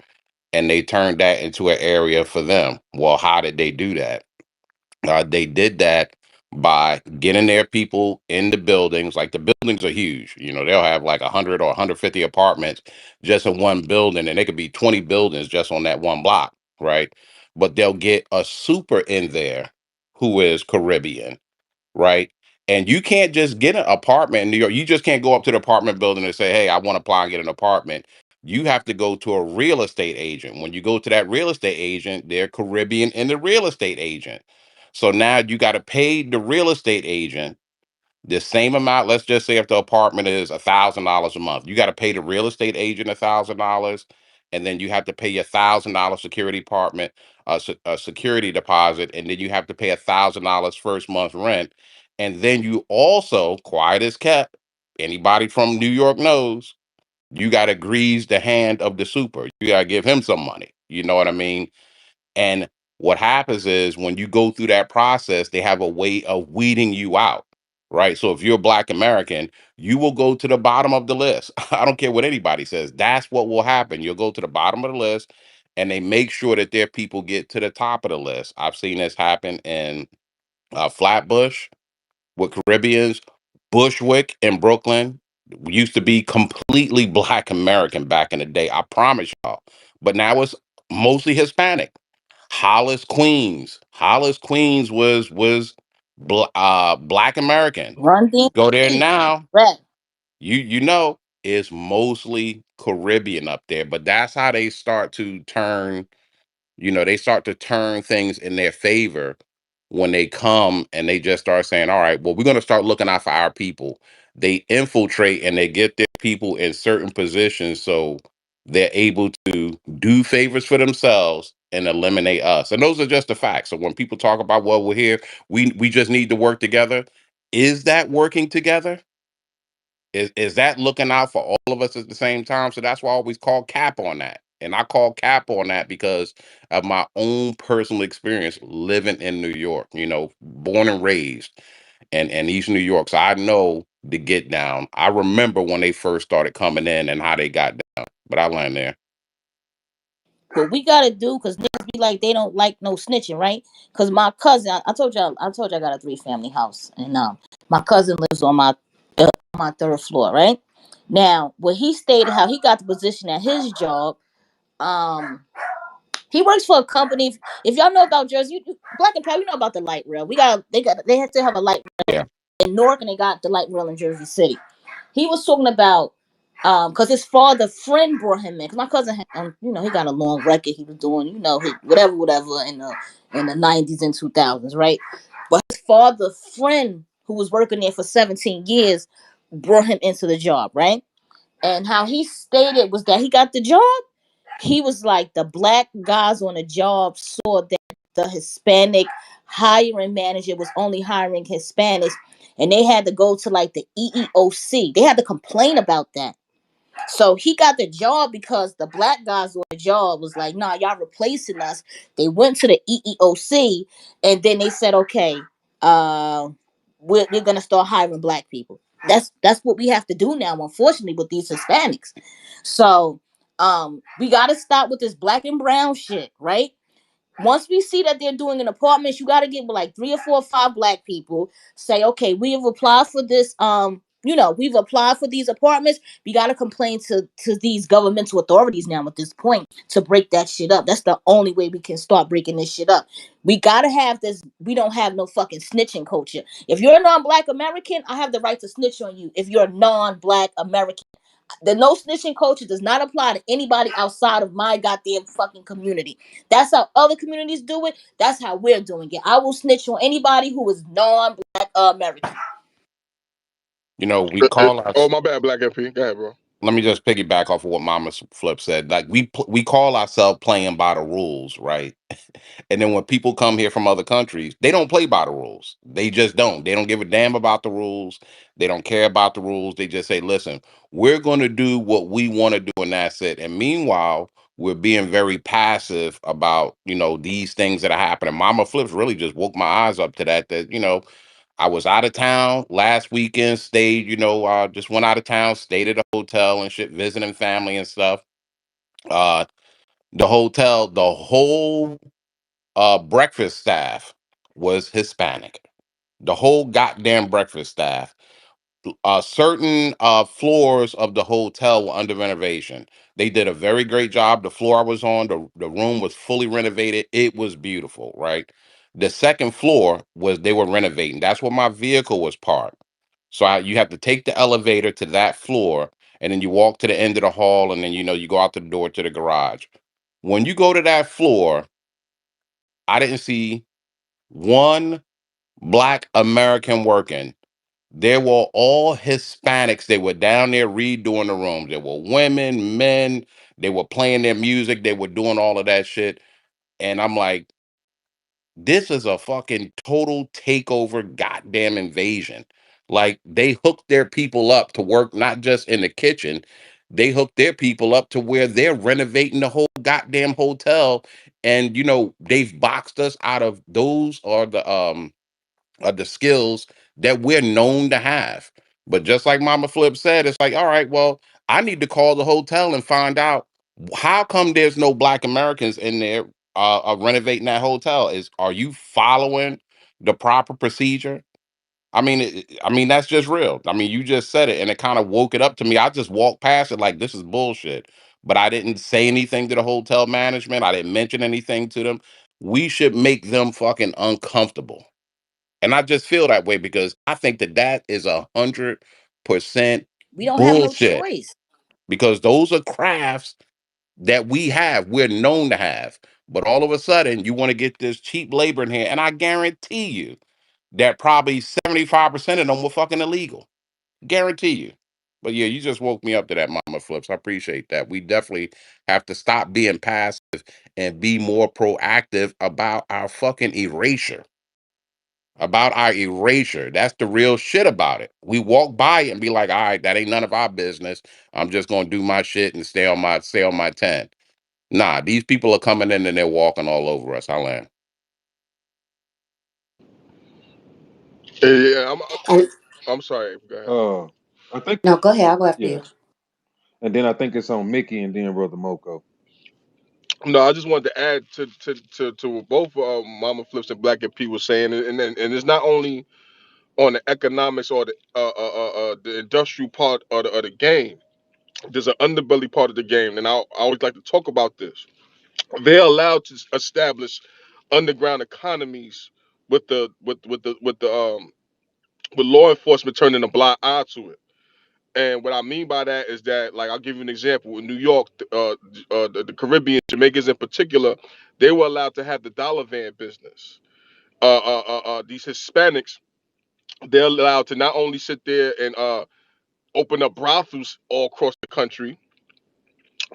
and they turned that into an area for them. Well, how did they do that? They did that by getting their people in the buildings. Like the buildings are huge. They'll have like 100 or 150 apartments just in one building, and it could be 20 buildings just on that one block, right? But they'll get a super in there who is Caribbean, right? And you can't just get an apartment in New York. You just can't go up to the apartment building and say, "Hey, I want to apply and get an apartment." You have to go to a real estate agent. When you go to that real estate agent, they're Caribbean and the real estate agent. So now you got to pay the real estate agent the same amount. Let's just say if the apartment is $1,000 a month, you got to pay the real estate agent $1,000, and then you have to pay your $1,000 security apartment a security deposit, and then you have to pay $1,000 first month rent, and then you also, quiet as kept, anybody from New York knows, you got to grease the hand of the super. You got to give him some money. You know what I mean? And what happens is when you go through that process, they have a way of weeding you out, right? So if you're a Black American, you will go to the bottom of the list. I don't care what anybody says. That's what will happen. You'll go to the bottom of the list and they make sure that their people get to the top of the list. I've seen this happen in Flatbush with Caribbeans, Bushwick in Brooklyn. Used to be completely Black American back in the day. I promise y'all. But now it's mostly Hispanic. Hollis, Queens was Black American. Run Go there DMC. now, Red. it's mostly Caribbean up there. But that's how they start to turn. They start to turn things in their favor when they come and they just start saying, "All right, well, we're going to start looking out for our people." they infiltrate and they get their people in certain positions so they're able to do favors for themselves and eliminate us. And those are just the facts. So when people talk about, well, we're here, we just need to work together. Is that working together? Is that looking out for all of us at the same time? So that's why I always call cap on that. And I call cap on that because of my own personal experience living in New York, born and raised and East New York. So I know the get down. I remember when they first started coming in and how they got down. But I learned there. What we gotta do, cause niggas be like they don't like no snitching, right? Cause my cousin, I told you I got a 3-family house, and my cousin lives on my third floor, right? Now, where he stayed, how he got the position at his job, um, he works for a company. If y'all know about Jersey, Black and Proud, you know about the light rail. They have to have a light rail Yeah. in Newark, and they got the light rail in Jersey City. He was talking about because his father friend brought him in. Because my cousin, he got a long record. He was doing, his whatever in the 90s and 2000s, right? But his father friend, who was working there for 17 years, brought him into the job, right? And how he stated was that he got the job. He was like, the black guys on the job saw that the Hispanic hiring manager was only hiring Hispanics, and they had to go to like the EEOC. They had to complain about that. So he got the job because the black guys on the job was like, nah, y'all replacing us. They went to the EEOC, and then they said, okay, uh, we're gonna start hiring black people. That's what we have to do now, unfortunately, with these Hispanics. So we gotta stop with this black and brown shit, right? Once we see that they're doing in apartments, you got to get like 3 or 4 or 5 black people. Say, okay, we have applied for this. We've applied for these apartments. We got to complain to these governmental authorities now at this point to break that shit up. That's the only way we can start breaking this shit up. We got to have this. We don't have no fucking snitching culture. If you're a non-black American, I have the right to snitch on you. If you're a non-black American, the no snitching culture does not apply to anybody outside of my goddamn fucking community. That's how other communities do it. That's how we're doing it. I will snitch on anybody who is non-black American. We call Oh, us. my bad, Black MP. Go ahead, bro. Let me just piggyback off of what Mama Flip said. Like we call ourselves playing by the rules, right? And then when people come here from other countries, they don't play by the rules. They just don't. They don't give a damn about the rules. They don't care about the rules. They just say, listen, we're going to do what we want to do, and that's it. And meanwhile, we're being very passive about, these things that are happening. Mama Flips really just woke my eyes up to that, I was out of town last weekend, stayed, just went out of town, stayed at a hotel and shit, visiting family and stuff. Uh, the hotel, the whole breakfast staff was Hispanic. The whole goddamn breakfast staff. Certain floors of the hotel were under renovation. They did a very great job. The floor I was on, the room was fully renovated. It was beautiful, right? The second floor was they were renovating. That's where my vehicle was parked. So you have to take the elevator to that floor, and then you walk to the end of the hall, and then you go out the door to the garage. When you go to that floor, I didn't see one black American working. They were all Hispanics. They were down there redoing the rooms. There were women, men. They were playing their music. They were doing all of that shit. And I'm like, this is a fucking total takeover, goddamn invasion. Like they hooked their people up to work not just in the kitchen, they hooked their people up to where they're renovating the whole goddamn hotel. And they've boxed us out of those are the skills that we're known to have. But just like Mama Flip said, it's like, all right, well, I need to call the hotel and find out how come there's no black Americans in there renovating that hotel. Are you following the proper procedure? I mean that's just real. I mean, you just said it, and it kind of woke it up to me. I just walked past it like this is bullshit, but I didn't say anything to the hotel management. I didn't mention anything to them. We should make them fucking uncomfortable. And I just feel that way because I think that is 100% We don't have no bullshit. choice. Because those are crafts that we're known to have. But all of a sudden, you want to get this cheap labor in here, and I guarantee you that probably 75% of them were fucking illegal. Guarantee you. But yeah, you just woke me up to that, Mama Flips. I appreciate that. We definitely have to stop being passive and be more proactive about our fucking erasure. About our erasure. That's the real shit about it. We walk by it and be like, all right, that ain't none of our business. I'm just gonna do my shit and stay on my 10. Nah, these people are coming in and they're walking all over us. I land. Yeah, And I'm sorry. Go ahead. I think no, go ahead. I'll go after yeah, you. and then I think it's on Mickey and then Brother Moko. No, I just wanted to add to what both Mama Flips and Black and P was saying, and it's not only on the economics or the industrial part of the game. There's an underbelly part of the game, and I always like to talk about this. They're allowed to establish underground economies with law enforcement turning a blind eye to it. And what I mean by that is that, like, I'll give you an example. In New York, the Caribbean, Jamaicans in particular, they were allowed to have the dollar van business. These Hispanics, they're allowed to not only sit there and open up brothels all across the country,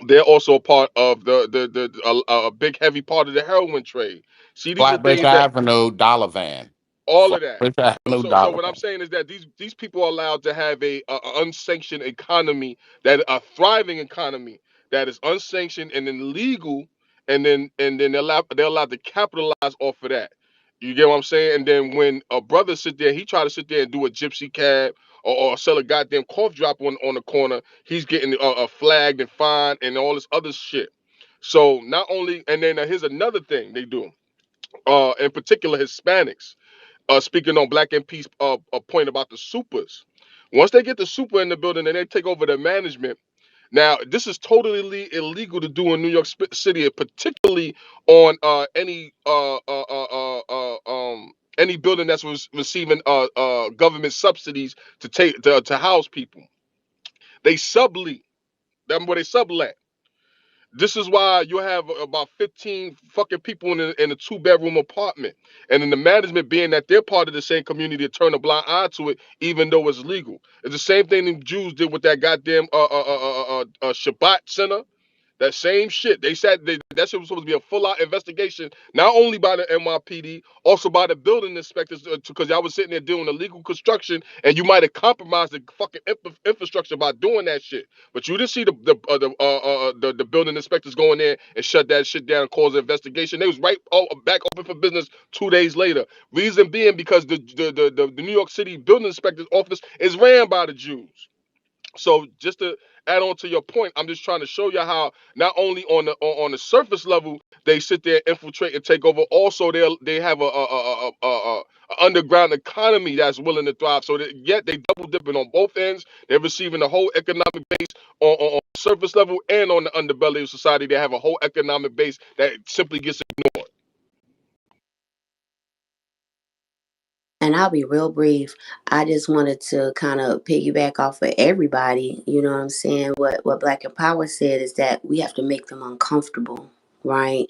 they're also a part of a big heavy part of the heroin trade. See, these are Flatbush things that Avenue dollar van. all of that. Flatbush Avenue So dollar what I'm van. saying is that these people are allowed to have a unsanctioned economy, that a thriving economy that is unsanctioned and then legal, and then they're allowed to capitalize off of that. You get what I'm saying? And then when a brother sit there, he try to sit there and do a gypsy cab or sell a goddamn cough drop on the corner, he's getting flagged and fined and all this other shit. So not only, and then here's another thing they do. In particular, Hispanics, speaking on Black MP's point about the supers. Once they get the super in the building and they take over the management, now this is totally illegal to do in New York City, particularly on any building that's receiving government subsidies to house people. They sublet. That's where they sublet. This is why you have about 15 fucking people in a two-bedroom apartment. And in the management being that they're part of the same community, to turn a blind eye to it, even though it's legal. It's the same thing the Jews did with that goddamn Shabbat center. That same shit. They said that shit was supposed to be a full-out investigation, not only by the NYPD, also by the building inspectors, because y'all was sitting there doing illegal construction, and you might have compromised the fucking infrastructure by doing that shit. But you didn't see the building inspectors go in there and shut that shit down and cause an investigation. They was right back open for business 2 days later. Reason being because the New York City building inspector's office is ran by the Jews. So just to add on to your point, I'm just trying to show you how not only on the surface level they sit there, infiltrate, and take over. Also, they have a underground economy that's willing to thrive. So that, yet they double dipping on both ends. They're receiving the whole economic base on the surface level and on the underbelly of society. They have a whole economic base that simply gets ignored. And I'll be real brief. I just wanted to kind of piggyback off of everybody. You know what I'm saying? What Black and Power said is that we have to make them uncomfortable, right?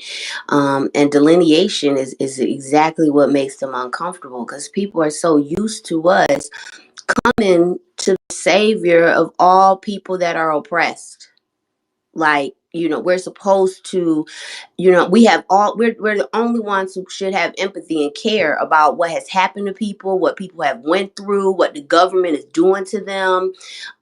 And delineation is exactly what makes them uncomfortable because people are so used to us coming to the savior of all people that are oppressed. Like, we're supposed to, we have all, we're the only ones who should have empathy and care about what has happened to people, what people have went through, what the government is doing to them.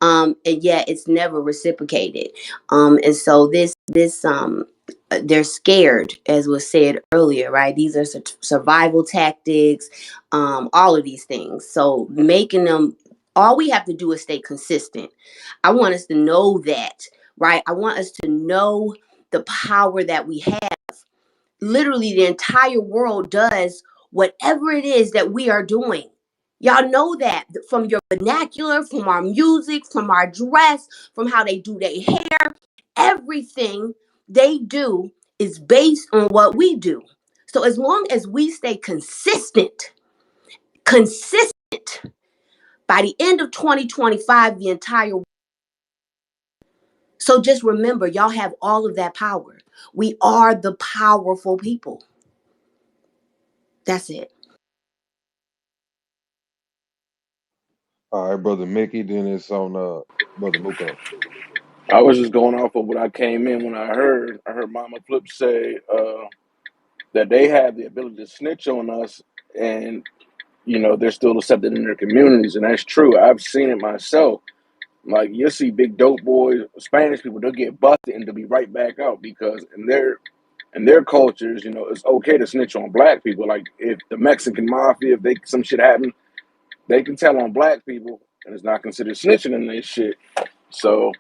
And yet it's never reciprocated. And so they're scared, as was said earlier, right? These are survival tactics, all of these things. So making them, all we have to do is stay consistent. I want us to know that, right? I want us to know the power that we have. Literally, the entire world does whatever it is that we are doing. Y'all know that from your vernacular, from our music, from our dress, from how they do their hair, everything they do is based on what we do. So as long as we stay consistent, by the end of 2025, the entire. So just remember, y'all have all of that power. We are the powerful people. That's it. All right, brother Mickey. Then it's on brother Muko. I was just going off of what I came in when I heard. I heard Mama Flip say that they have the ability to snitch on us, and they're still accepted in their communities, and that's true. I've seen it myself. Like you'll see big dope boys, Spanish people, they'll get busted and to be right back out because in their cultures, it's okay to snitch on black people. Like if the Mexican mafia, if they some shit happen, they can tell on black people, and it's not considered snitching in this shit. So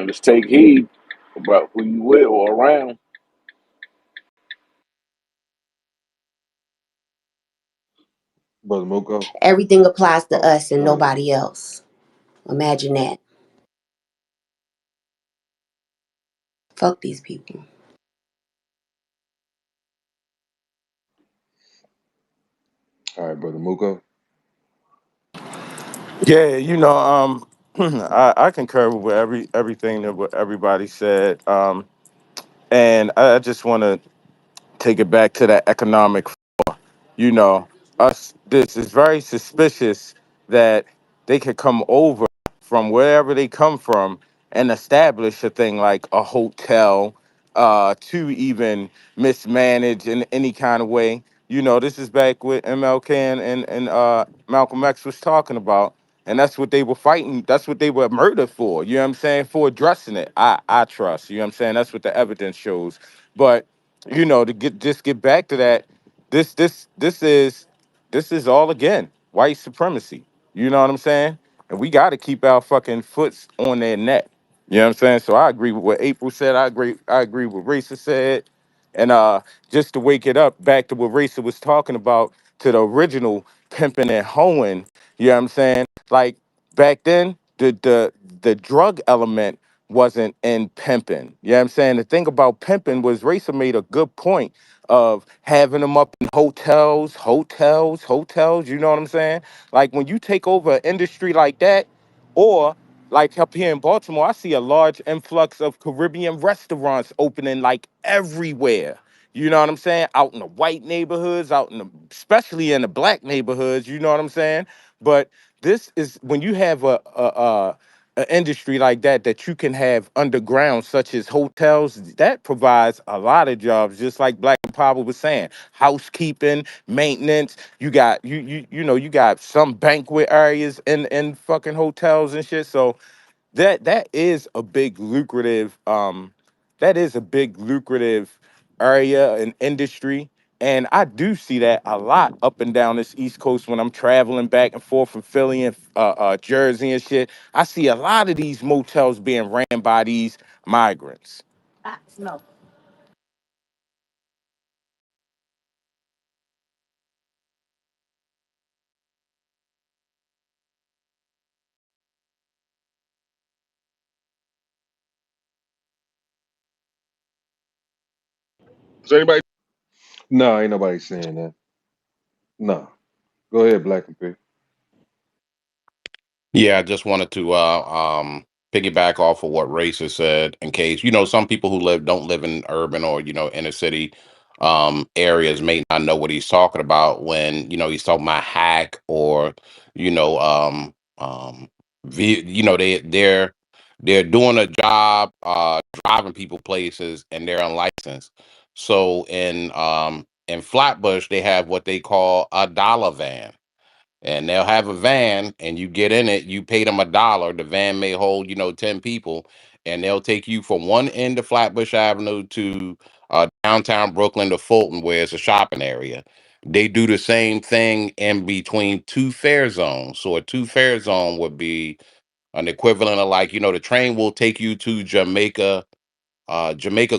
just take heed about who you with or around. Brother Muko. Everything applies to Oh, us and go ahead. nobody else. Imagine that. Fuck these people. All right, brother Muko. Yeah, I concur with everything that what everybody said. And I just want to take it back to that economic. You know, us. This is very suspicious that they could come over from wherever they come from and establish a thing like a hotel, to even mismanage in any kind of way. This is back with MLK and Malcolm X was talking about, and that's what they were fighting. That's what they were murdered for. You know what I'm saying? For addressing it. I trust. You know what I'm saying? That's what the evidence shows. But to get back to that, this this this is this is all again white supremacy. You know what I'm saying? And we got to keep our fucking foots on their neck. You know what I'm saying? So I agree with what April said. I agree with Risa said. And just to wake it up back to what Risa was talking about, to the original pimping and hoeing. You know what I'm saying? Like back then, the drug element wasn't in pimping. You know what I'm saying? The thing about pimping was Risa made a good point of having them up in hotels. You know what I'm saying? Like when you take over an industry like that, or like up here in Baltimore, I see a large influx of Caribbean restaurants opening like everywhere. You know what I'm saying? Out in the white neighborhoods, especially in the black neighborhoods. You know what I'm saying? But this is when you have an industry like that you can have underground, such as hotels, that provides a lot of jobs, just like Black and Power was saying. Housekeeping, maintenance. You got some banquet areas in fucking hotels and shit. So that is a big lucrative area and industry. And I do see that a lot up and down this East Coast when I'm traveling back and forth from Philly and Jersey and shit. I see a lot of these motels being ran by these migrants. No. Is anybody? No, ain't nobody saying that. No. Go ahead, Black and P. Yeah, I just wanted to piggyback off of what Racer said, in case some people who don't live in urban or inner city areas may not know what he's talking about when he's talking about hack or you know they're doing a job driving people places and they're unlicensed. So in Flatbush they have what they call a dollar van, and they'll have a van and you get in it, you pay them $1. The van may hold 10 people, and they'll take you from one end of Flatbush Avenue to downtown Brooklyn to Fulton, where it's a shopping area. They do the same thing in between two fare zones. So a two fare zone would be an equivalent of, like, the train will take you to Jamaica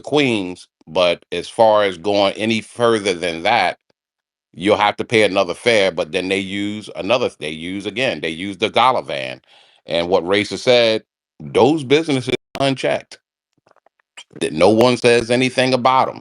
Queens, but as far as going any further than that, you'll have to pay another fare. But then they use the dollar van. And what Racer said, those businesses unchecked, that no one says anything about them.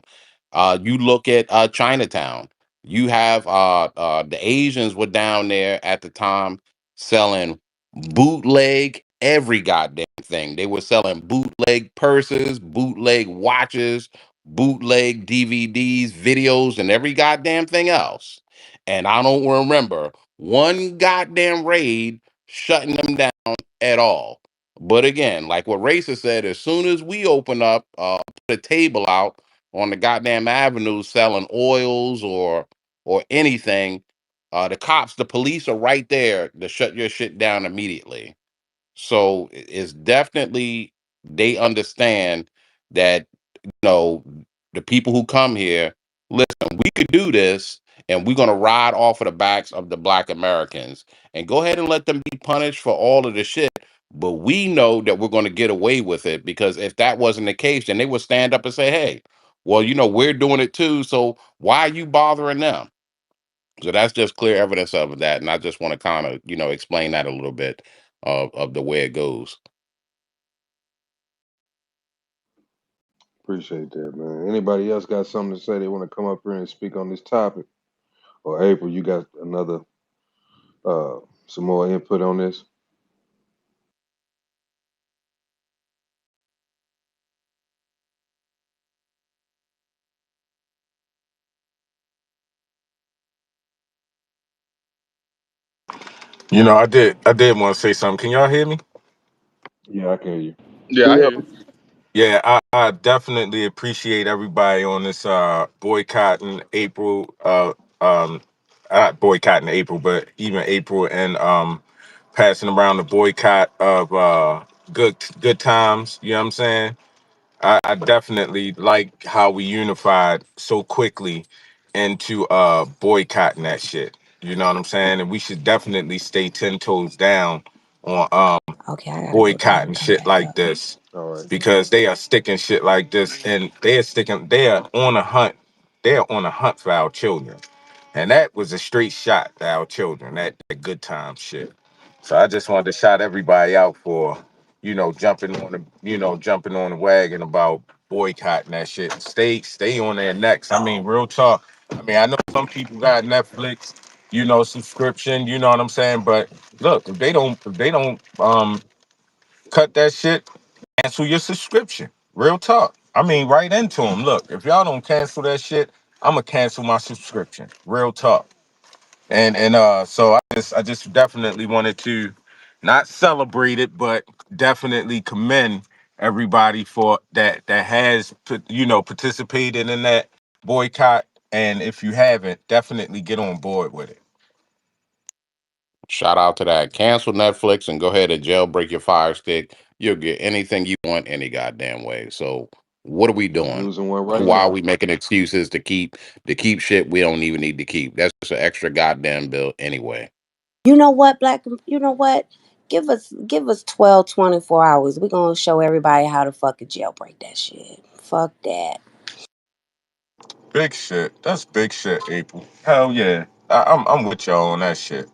You look at Chinatown. You have the Asians were down there at the time selling bootleg every goddamn thing. They were selling bootleg purses, bootleg watches, bootleg DVDs, videos, and every goddamn thing else. And I don't remember one goddamn raid shutting them down at all. But again, like what Racer said, as soon as we open up, put a table out on the goddamn avenue selling oils or anything, the cops, the police are right there to shut your shit down immediately. So it's definitely they understand that know, the people who come here, listen, we could do this and we're going to ride off of the backs of the black Americans and go ahead and let them be punished for all of the shit. But we know that we're going to get away with it because if that wasn't the case, then they would stand up and say, hey, well, we're doing it too. So why are you bothering them? So that's just clear evidence of that. And I just want to kind of, explain that a little bit of the way it goes. Appreciate that, man. Anybody else got something to say? They want to come up here and speak on this topic? Or April, you got another some more input on this? I did want to say something. Can y'all hear me? Yeah, I can hear you. Yeah, I hear you. Yeah, I definitely appreciate everybody on this boycotting April, not boycotting April, but even April and passing around the boycott of good times. You know what I'm saying? I definitely like how we unified so quickly into boycotting that shit. You know what I'm saying? And we should definitely stay 10 toes down on Okay, I gotta go down boycotting and come shit back like up. this All right. because they are sticking shit like this and they are on a hunt. They're on a hunt for our children. And that was a straight shot to our children, that good time shit. So I just wanted to shout everybody out for, jumping on the wagon about boycotting that shit. Stay on their necks. I mean, real talk. I mean, I know some people got Netflix, subscription, you know what I'm saying? But look, if they don't cut that shit, cancel your subscription. Real talk. I mean, right into them. Look, if y'all don't cancel that shit, I'm gonna cancel my subscription. Real talk. And so I just definitely wanted to not celebrate it, but definitely commend everybody for that has participated in that boycott. And if you haven't, definitely get on board with it. Shout out to that. Cancel Netflix and go ahead and jailbreak your Fire Stick. You'll get anything you want any goddamn way. So what are we I'm doing? using one right Why are now. we making excuses to keep shit we don't even need to keep? That's just an extra goddamn bill anyway. You know what, Black? You know what? Give us 12, 24 hours. We're gonna show everybody how to fucking jailbreak that shit. Fuck that. Big shit. That's big shit, April. Hell yeah. I'm with y'all on that shit.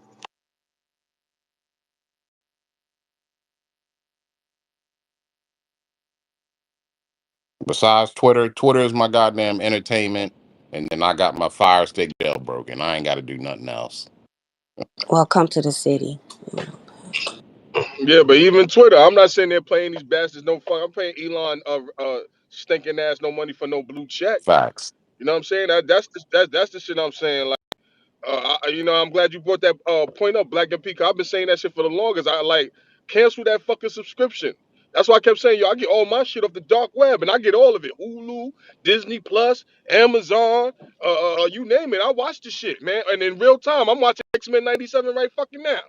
Besides Twitter is my goddamn entertainment. And then I got my Fire Stick jailbroken. I ain't got to do nothing else. Well, come to the city. Yeah, but even Twitter, I'm not sitting there playing these bastards no fuck. I'm paying Elon stinking ass no money for no blue check. Facts. You know what I'm saying? That's the shit I'm saying. Like, I'm glad you brought that point up, Black and Peacock. I've been saying that shit for the longest. I like cancel that fucking subscription. That's why I kept saying, yo, I get all my shit off the dark web, and I get all of it: Hulu, Disney Plus, Amazon, you name it. I watch the shit, man. And in real time, I'm watching X-Men '97 right fucking now.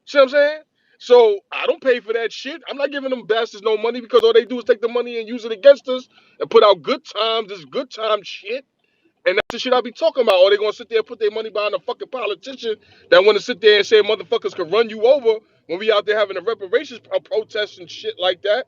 See what I'm saying? So I don't pay for that shit. I'm not giving them bastards no money because all they do is take the money and use it against us and put out good times, this good time shit. And that's the shit I be talking about. Or they gonna sit there and put their money behind a fucking politician that wanna sit there and say motherfuckers can run you over when we out there having a reparations protest and shit like that.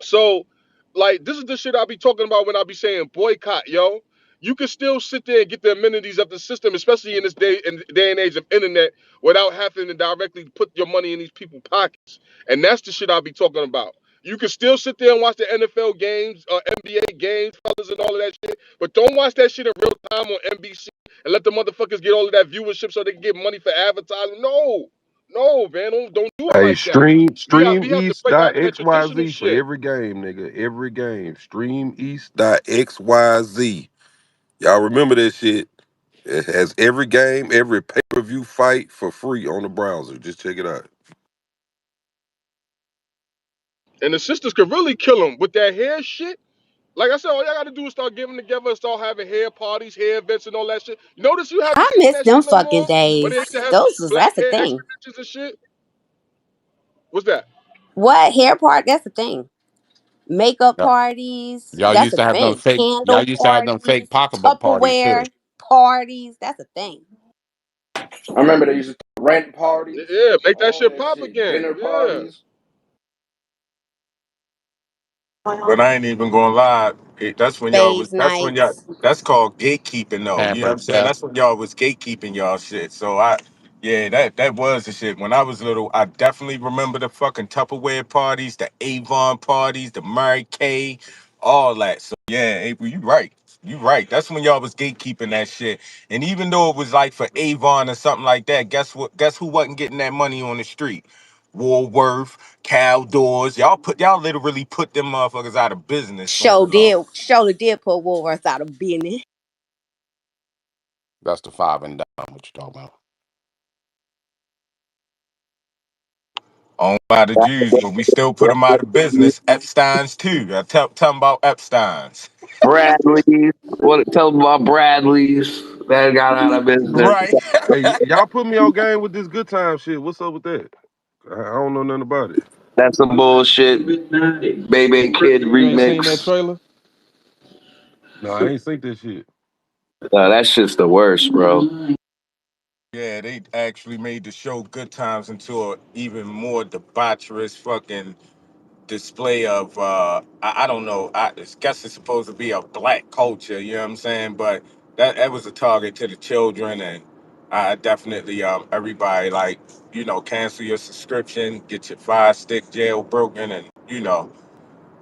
So, like, this is the shit I be talking about when I be saying boycott, yo. You can still sit there and get the amenities of the system, especially in day and age of internet, without having to directly put your money in these people's pockets. And that's the shit I be talking about. You can still sit there and watch the NFL games, NBA games, fellas, and all of that shit, but don't watch that shit in real time on NBC and let the motherfuckers get all of that viewership so they can get money for advertising. No, no, man, don't do it Hey, like that. stream We have to break out of that traditional streameast.xyz for shit. every game, nigga. Every game. Streameast.xyz. Y'all remember that shit. It has every game, every pay-per-view fight for free on the browser. Just check it out. And the sisters could really kill him with that hair shit. Like I said, all y'all gotta do is start getting together and start having hair parties, hair events, and all that shit. You notice you haven't I seen miss that them shit no fucking more. Where they used to days. have Those was black that's a hair thing. extensions and shit. What's that? What hair part? That's a thing. Makeup Yeah. parties. That's a thing. Y'all Candle used to have them fake parties. pocketbook parties too. Tupperware parties. That's a thing. I remember they used to rent parties, Yeah, make that all shit that pop shit, again. dinner Yeah. parties. But I ain't even gonna lie. That's when y'all was. Phase That's when y'all. nights. That's called gatekeeping, though. You know what I'm Pampered saying? chef. That's when y'all was gatekeeping y'all shit. So yeah, that was the shit. When I was little, I definitely remember the fucking Tupperware parties, the Avon parties, the Mary Kay, all that. So yeah, April, you right. You right. That's when y'all was gatekeeping that shit. And even though it was like for Avon or something like that, guess what? Guess who wasn't getting that money on the street? Woolworth, Caldors. Y'all literally put them motherfuckers out of business Show on did surely did put Woolworth out of business. That's the five and down. What you talking about? owned by the Jews, but we still put them out of business. Epstein's too. Tell them about Epstein's. Bradley's. What? Tell them about Bradley's that got out of business. Right. Hey, y'all put me on game with this good time shit. What's up with that? I don't know nothing about it. That's some bullshit. Baby Kid You ain't seen that remix. trailer? No, I ain't seen this shit. That shit's the worst, bro. Yeah, they actually made the show Good Times into a even more debaucherous fucking display of I don't know, I guess it's supposed to be a black culture, you know what I'm saying? But that was a target to the children, and I definitely everybody, like, cancel your subscription, get your Fire Stick jailbroken,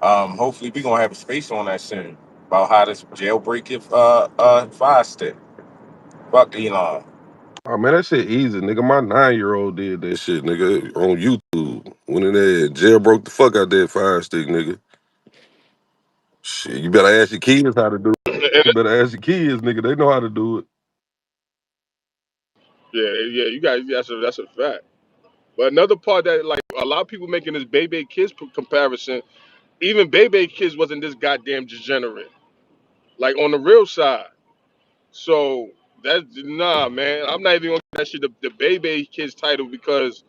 and hopefully we gonna have a space on that soon about how to jailbreak your Fire Stick. Fuck Elon. Oh man, that shit easy, nigga. My 9-year-old did that shit, nigga, on YouTube. Went in there and jailbroke the fuck out that Fire Stick, nigga. Shit, you better ask your kids how to do it. And You better ask your kids, nigga. They know how to do it. yeah, you guys, that's a fact. But another part that, like, a lot of people making this Baby Kids comparison, even Baby Kids wasn't this goddamn degenerate. Like, on the real side. So that's nah, man. I'm not even gonna give that shit the Baby Kids title because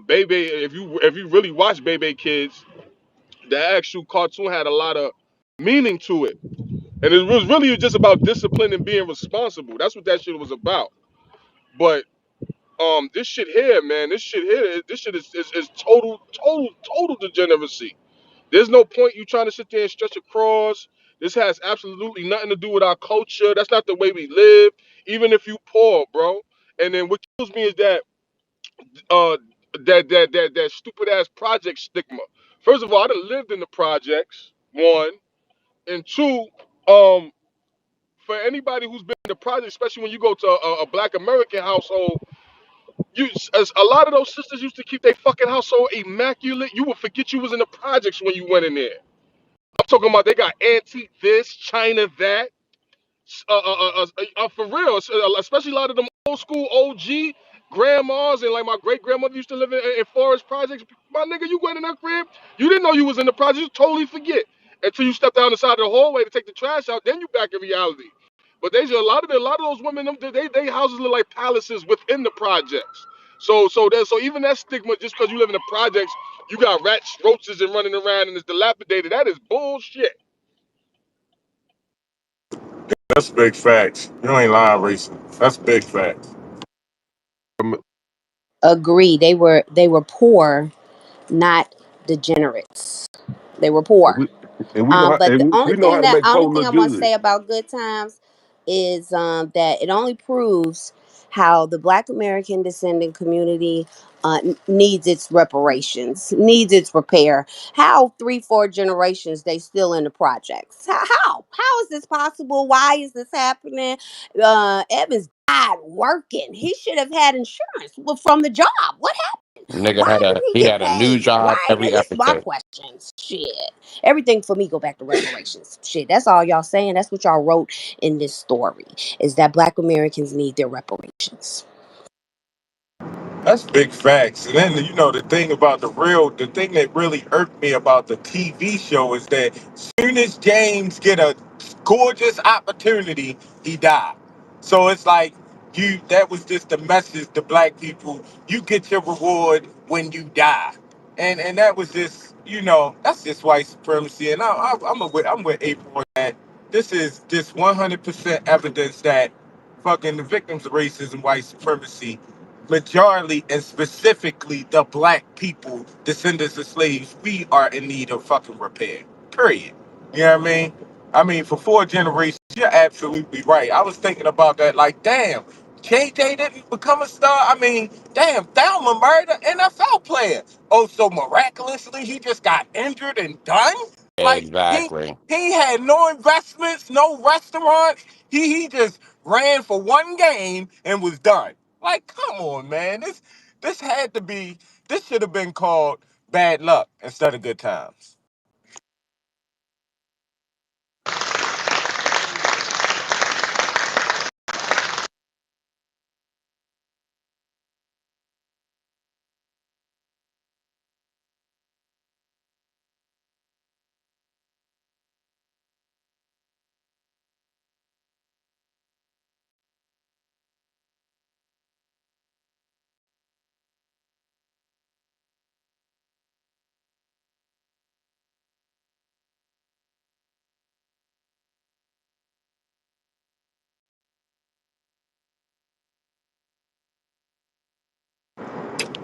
Baby. If you really watch Baby Kids, the actual cartoon had a lot of meaning to it, and it was really just about discipline and being responsible. That's what that shit was about. But this shit here, man, this shit is total degeneracy. There's no point you trying to sit there and stretch across. This has absolutely nothing to do with our culture. That's not the way we live, even if you poor, bro. And then what kills me is that that stupid ass project stigma. First of all, I done lived in the projects, one, and two, um, for anybody who's been in the project, especially when you go to a Black American household, as a lot of those sisters used to keep their fucking household immaculate. You would forget you was in the projects when you went in there. I'm talking about they got antique this, China that. For real, especially a lot of them old school OG grandmas and like my great grandmother used to live in forest projects. My nigga, you went in that crib, you didn't know you was in the project. You totally forget until you step down the side of the hallway to take the trash out. Then you back in reality. But there's a lot of those women. They houses look like palaces within the projects. So even that stigma, just because you live in the projects, you got rats, roaches, and running around and it's dilapidated. That is bullshit. That's big facts. You ain't lying, racing. That's big facts. Um, Agree. They were poor, not degenerates. They were And poor. we, and we know how, But the we know how to make only folk thing look I'm gonna good. say about Good Times is that it only proves how the Black American descendant community needs its reparations, needs its repair. How 3-4 generations they still in the projects? How is this possible? Why is this happening? Evans died working. He should have had insurance from the job. What happened? Nigga Why had do a we he get had a new paid? job Right? every And this other is my day. questions. Shit. Everything for me go back to reparations. Shit. That's all y'all saying. That's what y'all wrote in this story. Is that Black Americans need their reparations. That's big facts. And then the thing that really irked me about the TV show is that soon as James get a gorgeous opportunity, he died. So it's like that was just the message to black people. You get your reward when you die. And that was just, that's just white supremacy. And I'm with April on that. This is just 100% evidence that fucking the victims of racism, white supremacy, majority and specifically the black people, descendants of slaves, we are in need of fucking repair. Period. You know what I mean? I mean, for 4 generations, you're absolutely right. I was thinking about that, like, damn, JJ didn't become a star. I mean, damn, Thelma murdered an NFL player. Oh, so miraculously he just got injured and done? Like Exactly. he had no investments, no restaurants. He just ran for one game and was done. Like, come on, man. This should have been called bad luck instead of good times.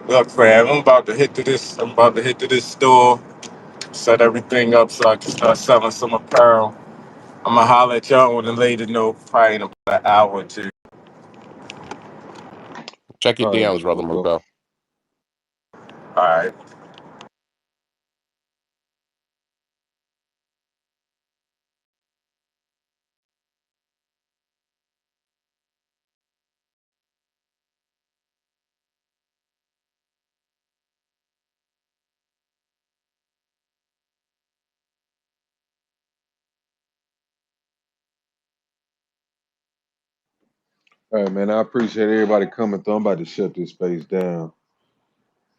Look, fam, I'm about to hit to this store, set everything up so I can start selling some apparel. I'm gonna holler at y'all on a later note, probably in about an hour or two. Check your All right, DMs, man. brother We'll go. Miguel. All right. All right, man. I appreciate everybody coming through. I'm about to shut this space down.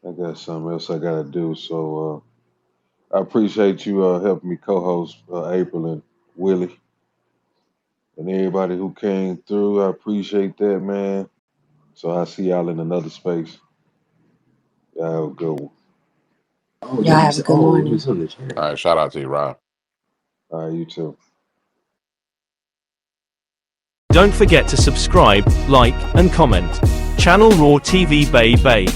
I got something else I gotta do. So I appreciate you helping me co-host April and Willie and everybody who came through. I appreciate that, man. So I'll see y'all in another space. Y'all have a good one. Y'all have a good morning. All right, shout out to you, Rob. All right, you too. Don't forget to subscribe, like, and comment. Channel Raw TV Bay Bay.